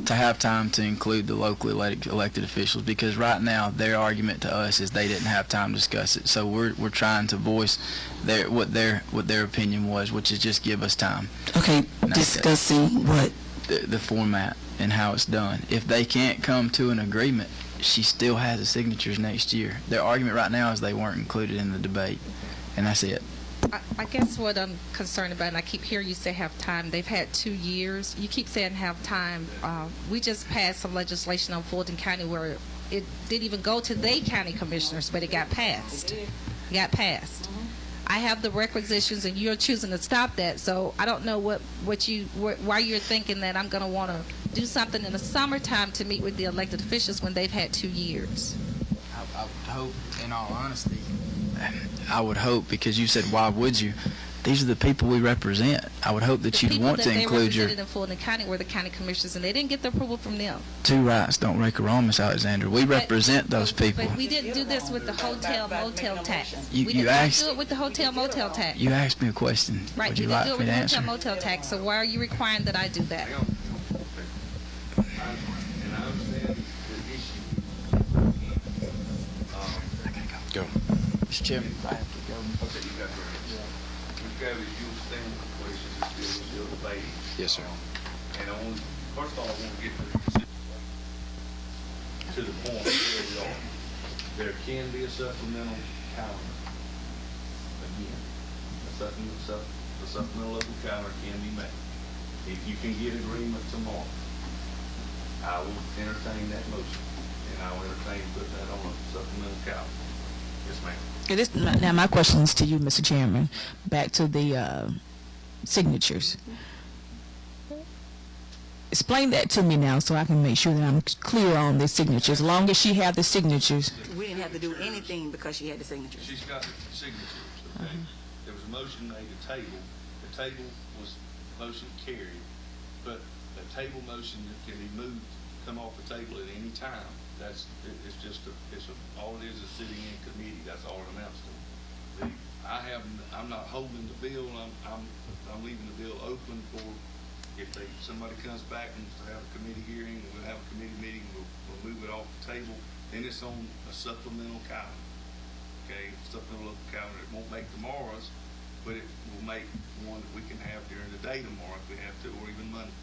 to have time to include the locally elected officials, because right now their argument to us is they didn't have time to discuss it. So we're trying to voice what their opinion was, which is just give us time. Okay, discussing what? The format and how it's done. If they can't come to an agreement, she still has the signatures next year. Their argument right now is they weren't included in the debate, and that's it. I guess what I'm concerned about, and I keep hearing you say have time, they've had 2 years. You keep saying have time. We just passed some legislation on Fulton County where it didn't even go to the county commissioners, but it got passed. I have the requisitions, and you're choosing to stop that. So I don't know why you're thinking that I'm going to want to do something in the summertime to meet with the elected officials when they've had 2 years. I would hope, in all honesty, I would hope, because you said, why would you? These are the people we represent. I would hope that you'd want to include your... The people that they represented in Fulton County were the county commissioners, and they didn't get the approval from them. Two rights don't make a wrong, Miss Alexander. We represent those people. But we didn't do this with the hotel-motel tax. You We did not asked- do it with the hotel-motel tax. You asked me a question. Right, Would we you didn't like do it me with to the answer? hotel-motel tax, so why are you requiring that I do that? and I understand the issue. Go. Mr. Chairman, I have to go. Okay, you got your answer. Mr. Gravely, you understand the question is still debating. Yes, sir. And first of all, I want to get to the point where we are. There can be a supplemental calendar. Again, the supplemental local calendar can be made. If you can get agreement tomorrow, I will entertain that motion, and I will entertain putting that on a supplemental calendar. Yes, ma'am. It is, now my question is to you, Mr. Chairman, back to the signatures. Explain that to me now so I can make sure that I'm clear on the signatures. As long as she have the signatures. We didn't have to do anything because she had the signatures. She's got the signatures, okay? There was a motion made to table. The table was motion carried, but the table motion that can be moved, come off the table at any time. It's all it is sitting in committee. That's all it amounts to. I'm not holding the bill. I'm leaving the bill open for if somebody comes back and wants to have a committee hearing, we'll have a committee meeting. We'll move it off the table. Then it's on a supplemental calendar. Okay, supplemental calendar. It won't make tomorrow's, but it will make one that we can have during the day tomorrow if we have to, or even Monday.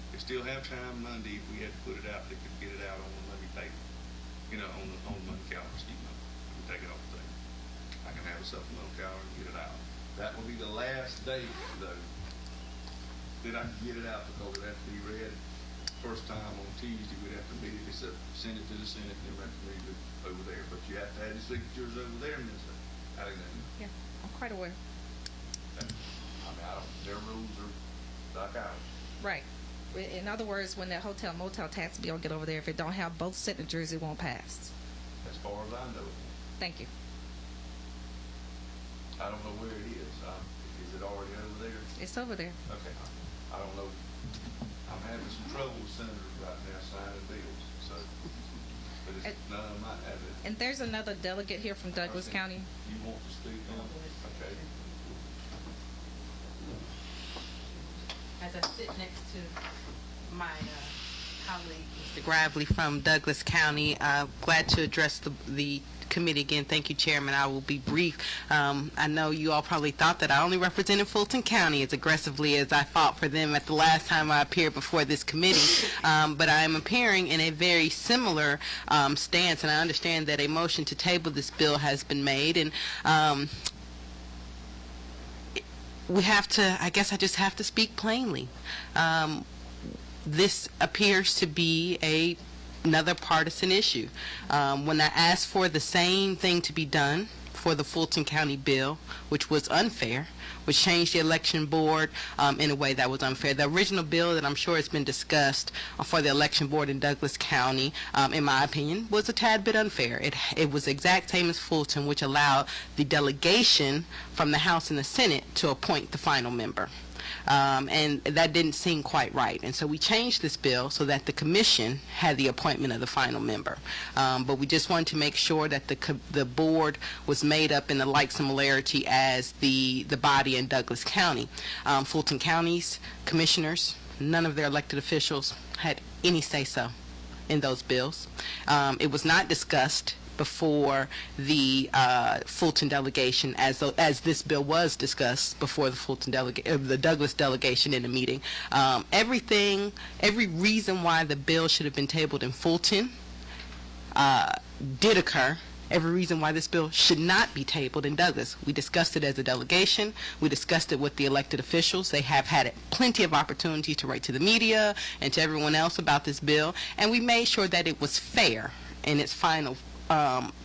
We still have time Monday if we had to put it out. They could get it out on the Monday table. On the Monday calendar. Excuse me. We take it off the table. I can have a supplemental calendar and get it out. That will be the last day, though, that I can get it out, because it has to be read first time on Tuesday. We'd have to immediately send it to the Senate, and then we have to read it over there. But you have to have the signatures over there, Ms. Alexander. Yeah, I'm quite aware. Okay. Their rules are like ours. Right. In other words, when that hotel motel tax bill get over there, if it don't have both signatures, it won't pass. As far as I know. Thank you. I don't know where it is. Is it already over there? It's over there. Okay. I don't know. I'm having some trouble with senators right now signing bills, so. But none of them might have it. And there's another delegate here from Douglas County. You want to speak on it? Okay. As I sit next to my colleague, Mr. Gravely from Douglas County, glad to address the committee again. Thank you, Chairman. I will be brief. I know you all probably thought that I only represented Fulton County as aggressively as I fought for them at the last time I appeared before this committee, but I am appearing in a very similar stance, and I understand that a motion to table this bill has been made, and we have to, I guess I just have to speak plainly. This appears to be another partisan issue. When I asked for the same thing to be done for the Fulton County bill, which was unfair, which changed the election board in a way that was unfair. The original bill that I'm sure has been discussed for the election board in Douglas County, in my opinion, was a tad bit unfair. It was the exact same as Fulton, which allowed the delegation from the House and the Senate to appoint the final member. And that didn't seem quite right. And so we changed this bill so that the commission had the appointment of the final member. But we just wanted to make sure that the board was made up in the like similarity as the body in Douglas County. Fulton County's commissioners, none of their elected officials had any say-so in those bills. It was not discussed before the Fulton delegation, as this bill was discussed before the Douglas delegation in the meeting. Every reason why the bill should have been tabled in Fulton did occur. Every reason why this bill should not be tabled in Douglas. We discussed it as a delegation. We discussed it with the elected officials. They have had plenty of opportunity to write to the media and to everyone else about this bill, and we made sure that it was fair in its final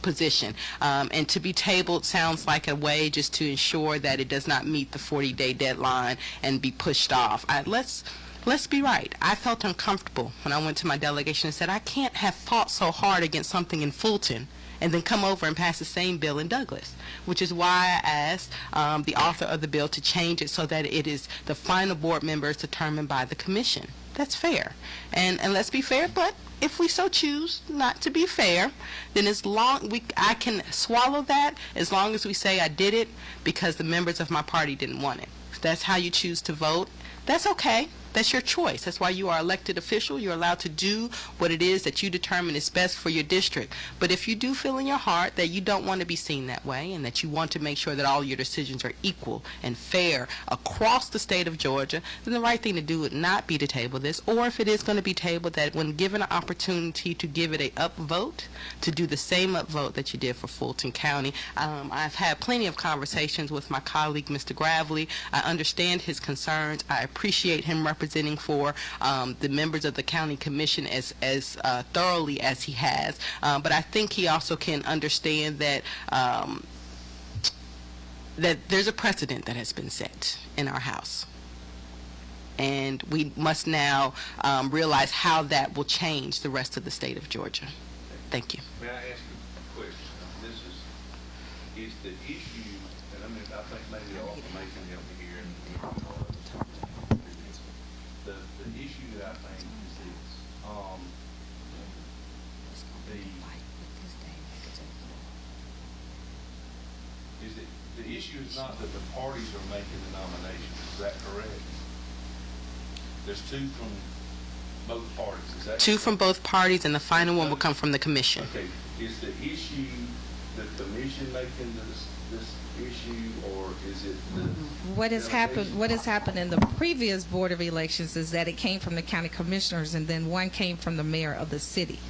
position. And to be tabled sounds like a way just to ensure that it does not meet the 40-day deadline and be pushed off. Let's be right. I felt uncomfortable when I went to my delegation and said, I can't have fought so hard against something in Fulton and then come over and pass the same bill in Douglas, which is why I asked the author of the bill to change it so that it is the final board members determined by the commission. That's fair. And let's be fair, but if we so choose not to be fair, then I can swallow that as long as we say I did it because the members of my party didn't want it. If that's how you choose to vote, that's okay. That's your choice. That's why you are elected official. You're allowed to do what it is that you determine is best for your district. But if you do feel in your heart that you don't want to be seen that way and that you want to make sure that all your decisions are equal and fair across the state of Georgia, then the right thing to do would not be to table this, or if it is going to be tabled, that when given an opportunity to give it a upvote, to do the same upvote that you did for Fulton County. I've had plenty of conversations with my colleague, Mr. Gravely. I understand his concerns. I appreciate him representing representing for the members of the county commission as thoroughly as he has. But I think he also can understand that that there's a precedent that has been set in our house. And we must now realize how that will change the rest of the state of Georgia. Thank you. May I ask you a question? This is the issue, and I mean, I think maybe the author can help me here. The issue that I think is this. The issue is not that the parties are making the nominations. Is that correct? There's two from both parties. Is that Two from both parties, and the final one will come from the commission. Okay. Is the issue the commission making this issue, or is it the What has happened in the previous Board of Elections is that it came from the county commissioners, and then one came from the mayor of the city.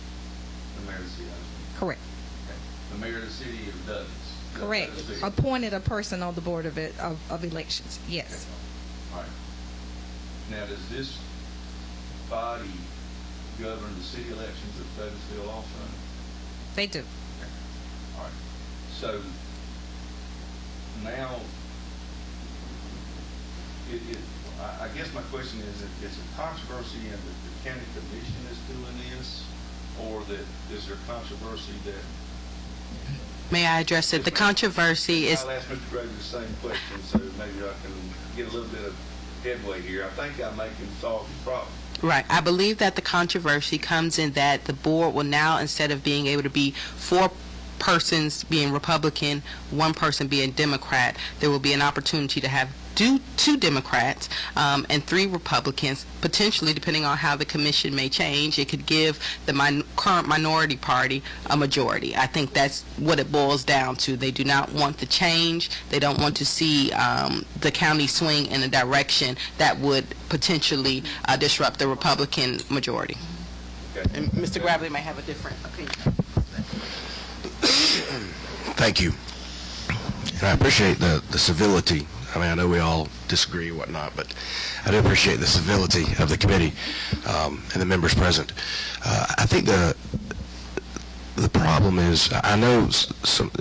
The mayor of the city? Correct. Okay. The mayor of the city of Douglas? Correct. Appointed a person on the Board of Elections. Yes. Okay. All right. Now, does this body govern the city elections of Douglasville also? They do. Okay. All right. So now, I guess my question is, it's a controversy in that the county commission is doing this, or that is there controversy that? May I address it? The controversy is... I'll ask Mr. Grady the same question, so maybe I can get a little bit of headway here. I think I'm making solve the problem. Right. I believe that the controversy comes in that the board will now, instead of being able to be 4 persons being Republican, 1 person being Democrat, there will be an opportunity to have 2 Democrats and 3 Republicans, potentially, depending on how the commission may change. It could give the current minority party a majority. I think that's what it boils down to. They do not want the change. They don't want to see the county swing in a direction that would potentially disrupt the Republican majority. Okay. And Mr. Gravely may have a different opinion. Thank you. And I appreciate the civility. I mean, I know we all disagree and whatnot, but I do appreciate the civility of the committee and the members present. I think the problem is, I know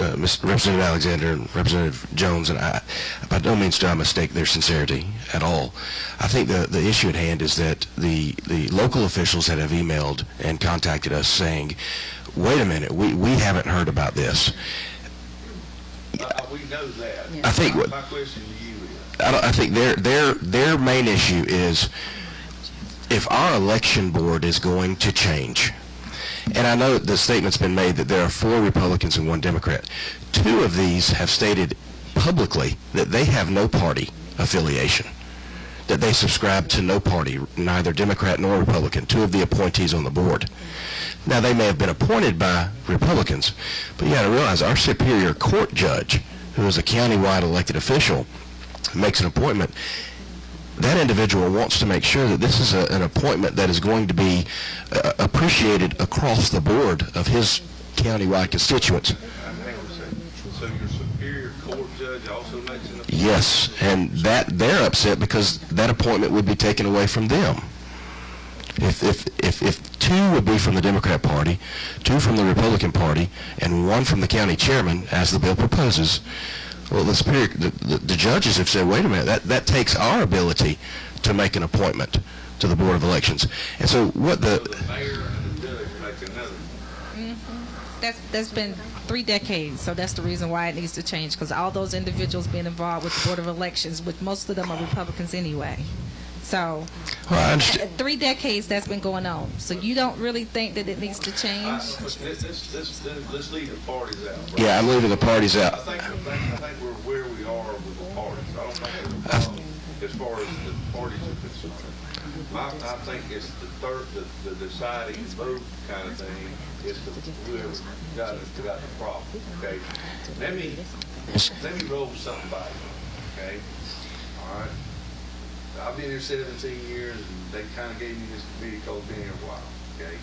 Representative Alexander and Representative Jones, and I, by no means do I mistake their sincerity at all. I think the issue at hand is that the local officials that have emailed and contacted us saying, wait a minute, we haven't heard about this. We know that. I think my question to you is, I think their main issue is if our election board is going to change, and I know the statement's been made that there are 4 Republicans and 1 Democrat. 2 of these have stated publicly that they have no party affiliation, that they subscribe to no party, neither Democrat nor Republican, 2 of the appointees on the board. Now, they may have been appointed by Republicans, but you got to realize our Superior Court judge, who is a county-wide elected official, makes an appointment. That individual wants to make sure that this is an appointment that is going to be appreciated across the board of his county-wide constituents. so your Superior Court judge also makes an appointment? Yes, and they're upset because that appointment would be taken away from them. If 2 would be from the Democrat Party, 2 from the Republican Party, and 1 from the county chairman, as the bill proposes, well, the judges have said, wait a minute, that takes our ability to make an appointment to the Board of Elections. And so what the mayor and the judge make another. That's been 3 decades, so that's the reason why it needs to change, because all those individuals being involved with the Board of Elections, which most of them are Republicans anyway. So, well, I understand. 3 decades that's been going on. So you don't really think that it needs to change? Let's leave the parties out. Right? Yeah, I'm leaving the parties out. I think we're where we are with the parties. I don't think there's a problem as far as the parties are concerned. I think it's the deciding vote kind of thing is whoever got the problem. Okay, let me roll something by you. Okay, all right. I've been here 17 years, and they kind of gave me this committee called Being Here a While, okay?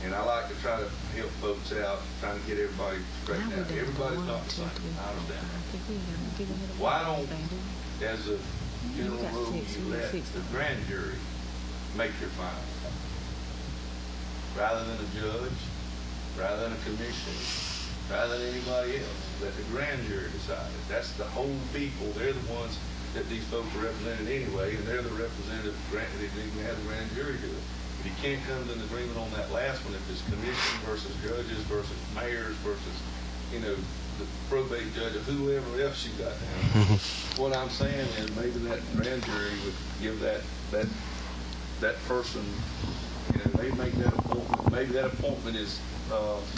And I like to try to help folks out, trying to get everybody straightened out. Everybody's not the same. I understand that. Why don't, as a general rule, you let the grand jury make your final. Rather than a judge, rather than a commission, rather than anybody else. Let the grand jury decide it. That's the whole people. They're the ones that these folks are represented anyway, and they're the representative that they can have the grand jury do it. If you can't come to an agreement on that last one, if it's commission versus judges versus mayors versus, the probate judge or whoever else you got down, what I'm saying is maybe that grand jury would give that person, they make that appointment. Maybe that appointment is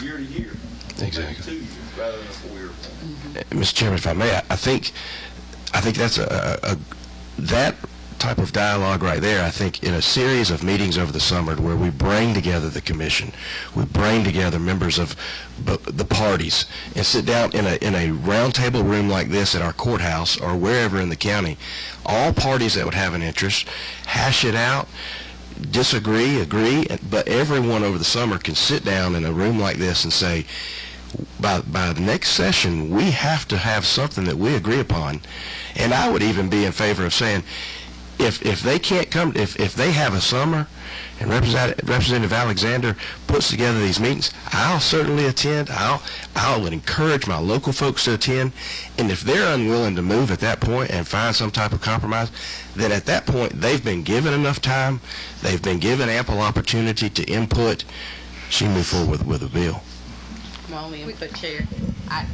year to year. Exactly. Maybe 2 years rather than a 4-year appointment. Mr. Chairman, if I may, I think that's that type of dialogue right there. I think in a series of meetings over the summer where we bring together the commission, we bring together members of the parties, and sit down in a round table room like this at our courthouse or wherever in the county, all parties that would have an interest, hash it out, disagree, agree, but everyone over the summer can sit down in a room like this and say, by the next session, we have to have something that we agree upon. And I would even be in favor of saying, if they can't come, if they have a summer and Representative Alexander puts together these meetings, I'll certainly attend. I would encourage my local folks to attend. And if they're unwilling to move at that point and find some type of compromise, then at that point they've been given enough time, they've been given ample opportunity to input. She move forward with a bill. My only input, Chair, I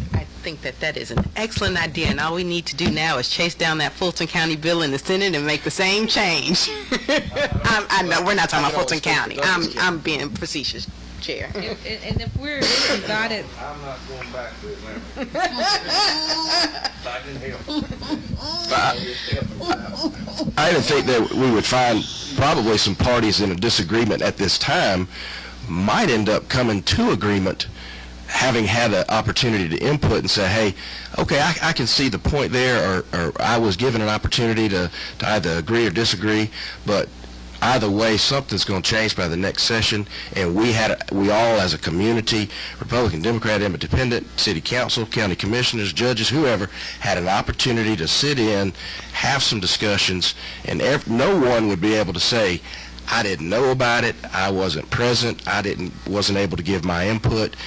think that is an excellent idea, and all we need to do now is chase down that Fulton County bill in the Senate and make the same change. I know we're not talking about Fulton County. I'm being facetious, Chair. And if we're divided, I'm not going back to Atlanta. I can help. I even think that we would find probably some parties in a disagreement at this time might end up coming to agreement, having had an opportunity to input and say, hey, okay, I can see the point there, or I was given an opportunity to either agree or disagree, but either way, something's going to change by the next session, and we all as a community, Republican, Democrat, Independent, City Council, County Commissioners, judges, whoever, had an opportunity to sit in, have some discussions, and no one would be able to say, I didn't know about it, I wasn't present, wasn't able to give my input.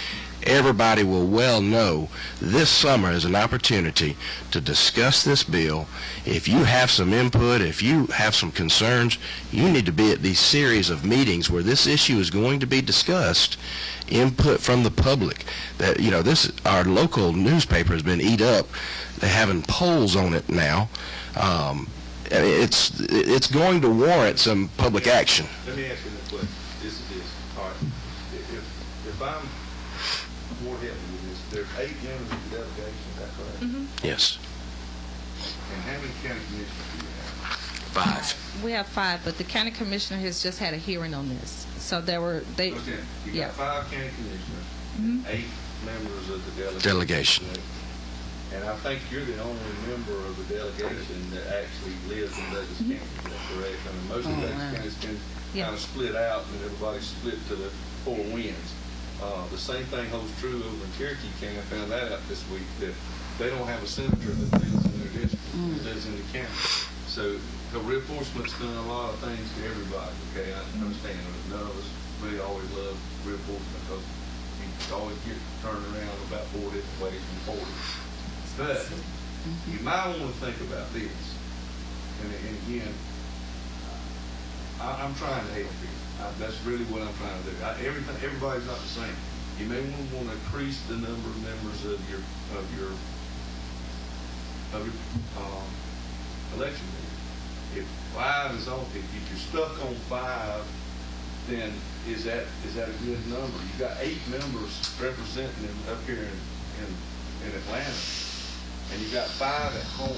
Everybody will well know this summer is an opportunity to discuss this bill. If you have some input, if you have some concerns, you need to be at these series of meetings where this issue is going to be discussed. Input from the public. That our local newspaper has been eat up. They're having polls on it now. It's going to warrant some public action. Let me ask you this question. This. All right. If I'm more heavy with this, there's 8 members of the delegation, is that correct? Mm-hmm. Yes. And how many county commissioners do you have? 5. we have 5, but the county commissioner has just had a hearing on this. So Okay, you got 5 county commissioners, Mhm. 8 members of the Delegation. And I think you're the only member of the delegation that actually lives in Douglas County, is that correct? I mean, most of Douglas County's been Yeah. kind of split out, and everybody's split to the 4 winds. The same thing holds true over in Cherokee County. I found that out this week, that they don't have a senator that lives in their district, that lives in the county. So the reinforcement's done a lot of things to everybody, okay? I understand that none of us really always love reinforcement because you always get turned around about 4 different ways from 40. But you might want to think about this. And again, I'm trying to help you. That's really what I'm trying to do. Everybody's not the same. You may want to increase the number of members of your election board. If 5 is all, if you're stuck on 5, then is that a good number? You've got 8 members representing them up here in Atlanta, and you've got 5 at home,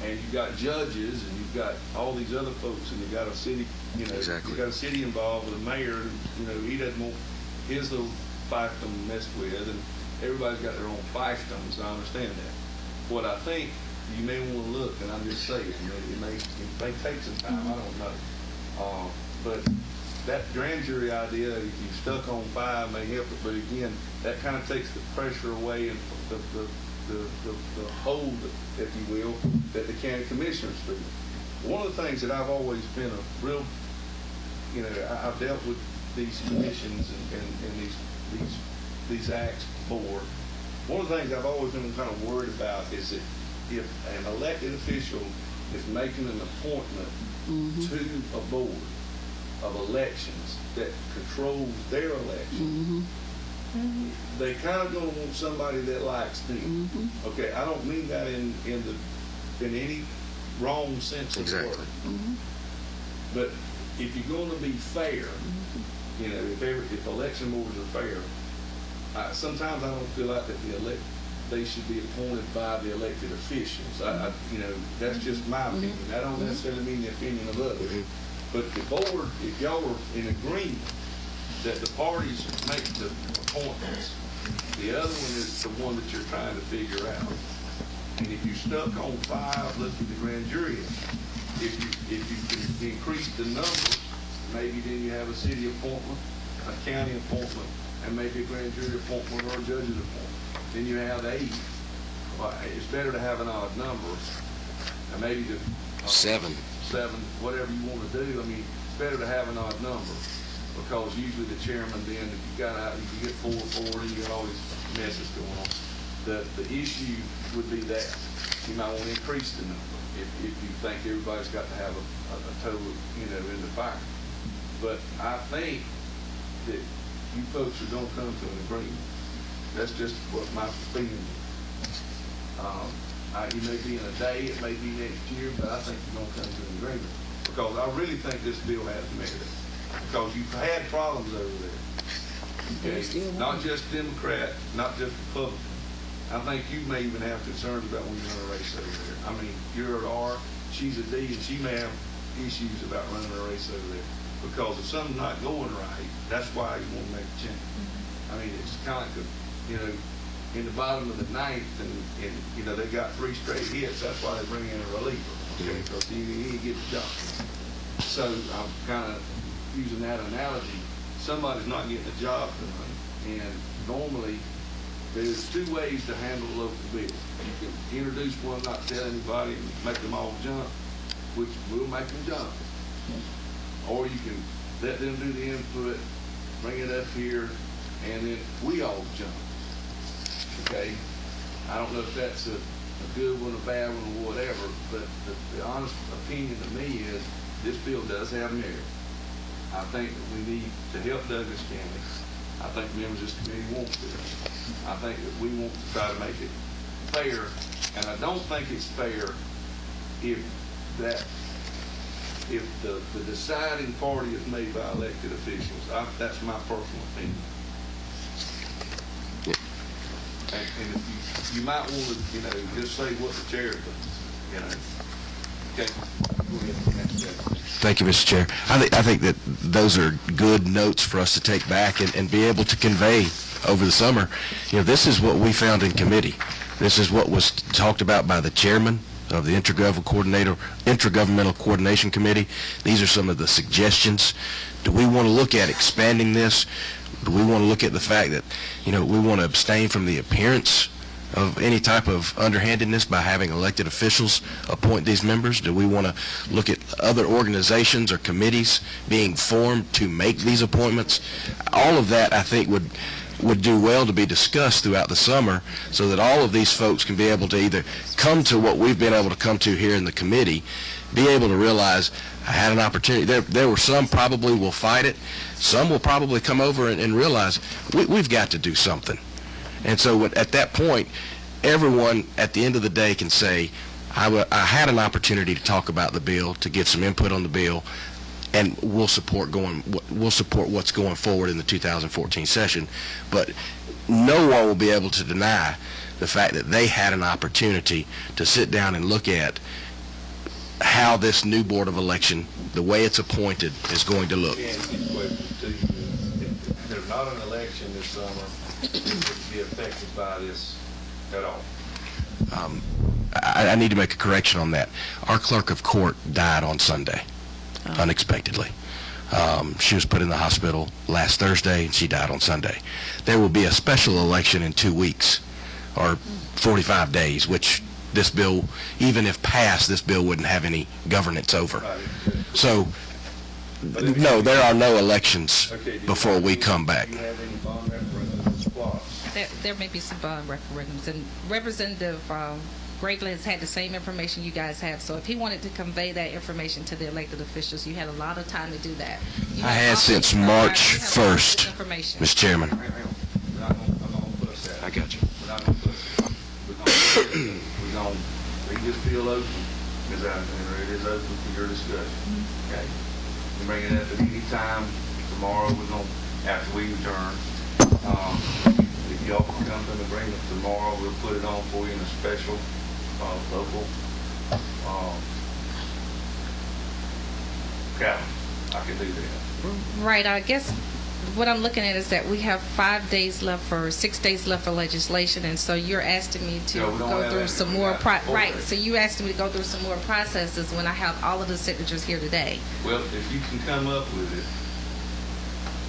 and you've got judges, and you've got all these other folks, and you've got a city, Exactly. you've got a city involved with a mayor, and, he doesn't want his little fiefdom messed with, and everybody's got their own fiefdoms, I understand that. What I think you may want to look, and I'm just saying, it may take some time, I don't know. But that grand jury idea, if you're stuck on 5, may help it, but again, that kind of takes the pressure away and the hold, if you will, that the county commissioners feel. One of the things that I've always been a real you know, I've dealt with these commissions and these acts before. One of the things I've always been kind of worried about is that if an elected official is making an appointment to a board of elections that controls their election, they kind of gonna want somebody that likes them. Okay, I don't mean that in any wrong sense of the word. But if you're going to be fair, you know, if election boards are fair, sometimes I don't feel like that they should be appointed by the elected officials. You know, that's just my opinion. That don't necessarily mean the opinion of others. But the board, if y'all are in agreement that the parties make the appointments, the other one is the one that you're trying to figure out. And if you're stuck on 5, look at the grand jury. If you can increase the numbers, maybe then you have a city appointment, a county appointment, and maybe a grand jury appointment or a judge's appointment. Then you have 8. Well, it's better to have an odd number, and maybe the 7, whatever you want to do. I mean, it's better to have an odd number, because usually the chairman then, if you got out, if you get 4, you got all these messes going on. The issue would be that you might want to increase the number if you think everybody's got to have a total, you know, in the fire. But I think that you folks are going to come to an agreement. That's just what my feeling is. It may be in a day, it may be next year, but I think you're going to come to an agreement, because I really think this bill has merit. Because you've had problems over there. Okay? Not just Democrat, not just Republican. I think you may even have concerns about when you run a race over there. I mean, you're an R, she's a D, and she may have issues about running a race over there. Because if something's not going right, that's why you want to make a change. I mean, it's kind of like, you know, in the bottom of the 9th, and you know, they got 3 straight hits. That's why they bring in a reliever, okay? Because he didn't get the job. So I'm kind of using that analogy. Somebody's not getting the job done, and normally there's 2 ways to handle a local bill. You can introduce one, not tell anybody, and make them all jump, which will make them jump. Or you can let them do the input, bring it up here, and then we all jump. Okay? I don't know if that's a good one, a bad one, or whatever, but the honest opinion to me is this bill does have merit. I think that we need to help Douglas County. I think members of this committee want to. I think that we want to try to make it fair, and I don't think it's fair if the deciding party is made by elected officials. That's my personal opinion. And if you might want to, you know, just say what the chair thinks, you know. Okay. Go ahead. Thank you, Mr. Chair. I think that those are good notes for us to take back and be able to convey over the summer. You know, this is what we found in committee. This is what was talked about by the chairman of the Intergovernmental Coordination Committee. These are some of the suggestions. Do we want to look at expanding this? Do we want to look at the fact that, you know, we want to abstain from the appearance of any type of underhandedness by having elected officials appoint these members? Do we want to look at other organizations or committees being formed to make these appointments? All of that, I think, would do well to be discussed throughout the summer, so that all of these folks can be able to either come to what we've been able to come to here in the committee, be able to realize I had an opportunity. There were some probably will fight it. Some will probably come over and realize we've got to do something. And so at that point, everyone at the end of the day can say, I had an opportunity to talk about the bill, to give some input on the bill, and we'll support what's going forward in the 2014 session. But no one will be able to deny the fact that they had an opportunity to sit down and look at how this new Board of Election, the way it's appointed, is going to look. If there's not an election this summer, would be affected by this at all? I need to make a correction on that. Our clerk of court died on Sunday, unexpectedly. She was put in the hospital last Thursday, and she died on Sunday. There will be a special election in 2 weeks, or 45 days, which this bill, even if passed, this bill wouldn't have any governance over. So No, there are no elections before we come back. Do you have any bond referendums squad? There may be some bond referendums, and Representative Gravely has had the same information you guys have. So if he wanted to convey that information to the elected officials, you had a lot of time to do that. You I have had all since these March programs, you have all this 1st, information. Mr. Chairman. Hang on. We're not gonna fuss that. I got you. We're not gonna fuss that. We're gonna leave this bill open, Ms. Alexander. It is open for your discussion. Okay? You bring it up at any time tomorrow. We're gonna, after we return, if y'all can come to an agreement tomorrow, we'll put it on for you in a special, local, calendar. I can do that. Right. I guess what I'm looking at is that we have 6 days left for legislation, and so you're asking me to No, we don't go have through that. some We more. got 4 Right. days. So you asking me to go through some more processes when I have all of the signatures here today. Well, if you can come up with it,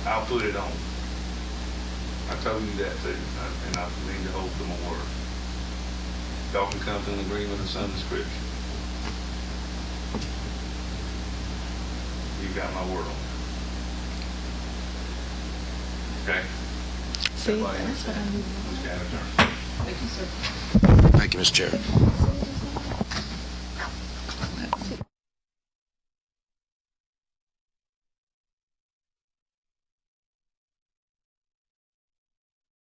I'll put it on. I told you that too, and I mean to hold to my word. Y'all can come to an agreement of some description. You got my word on it. Okay? See, Everybody that's what I understand? need. Ms. Attorney. Thank you, Mr. Chairman.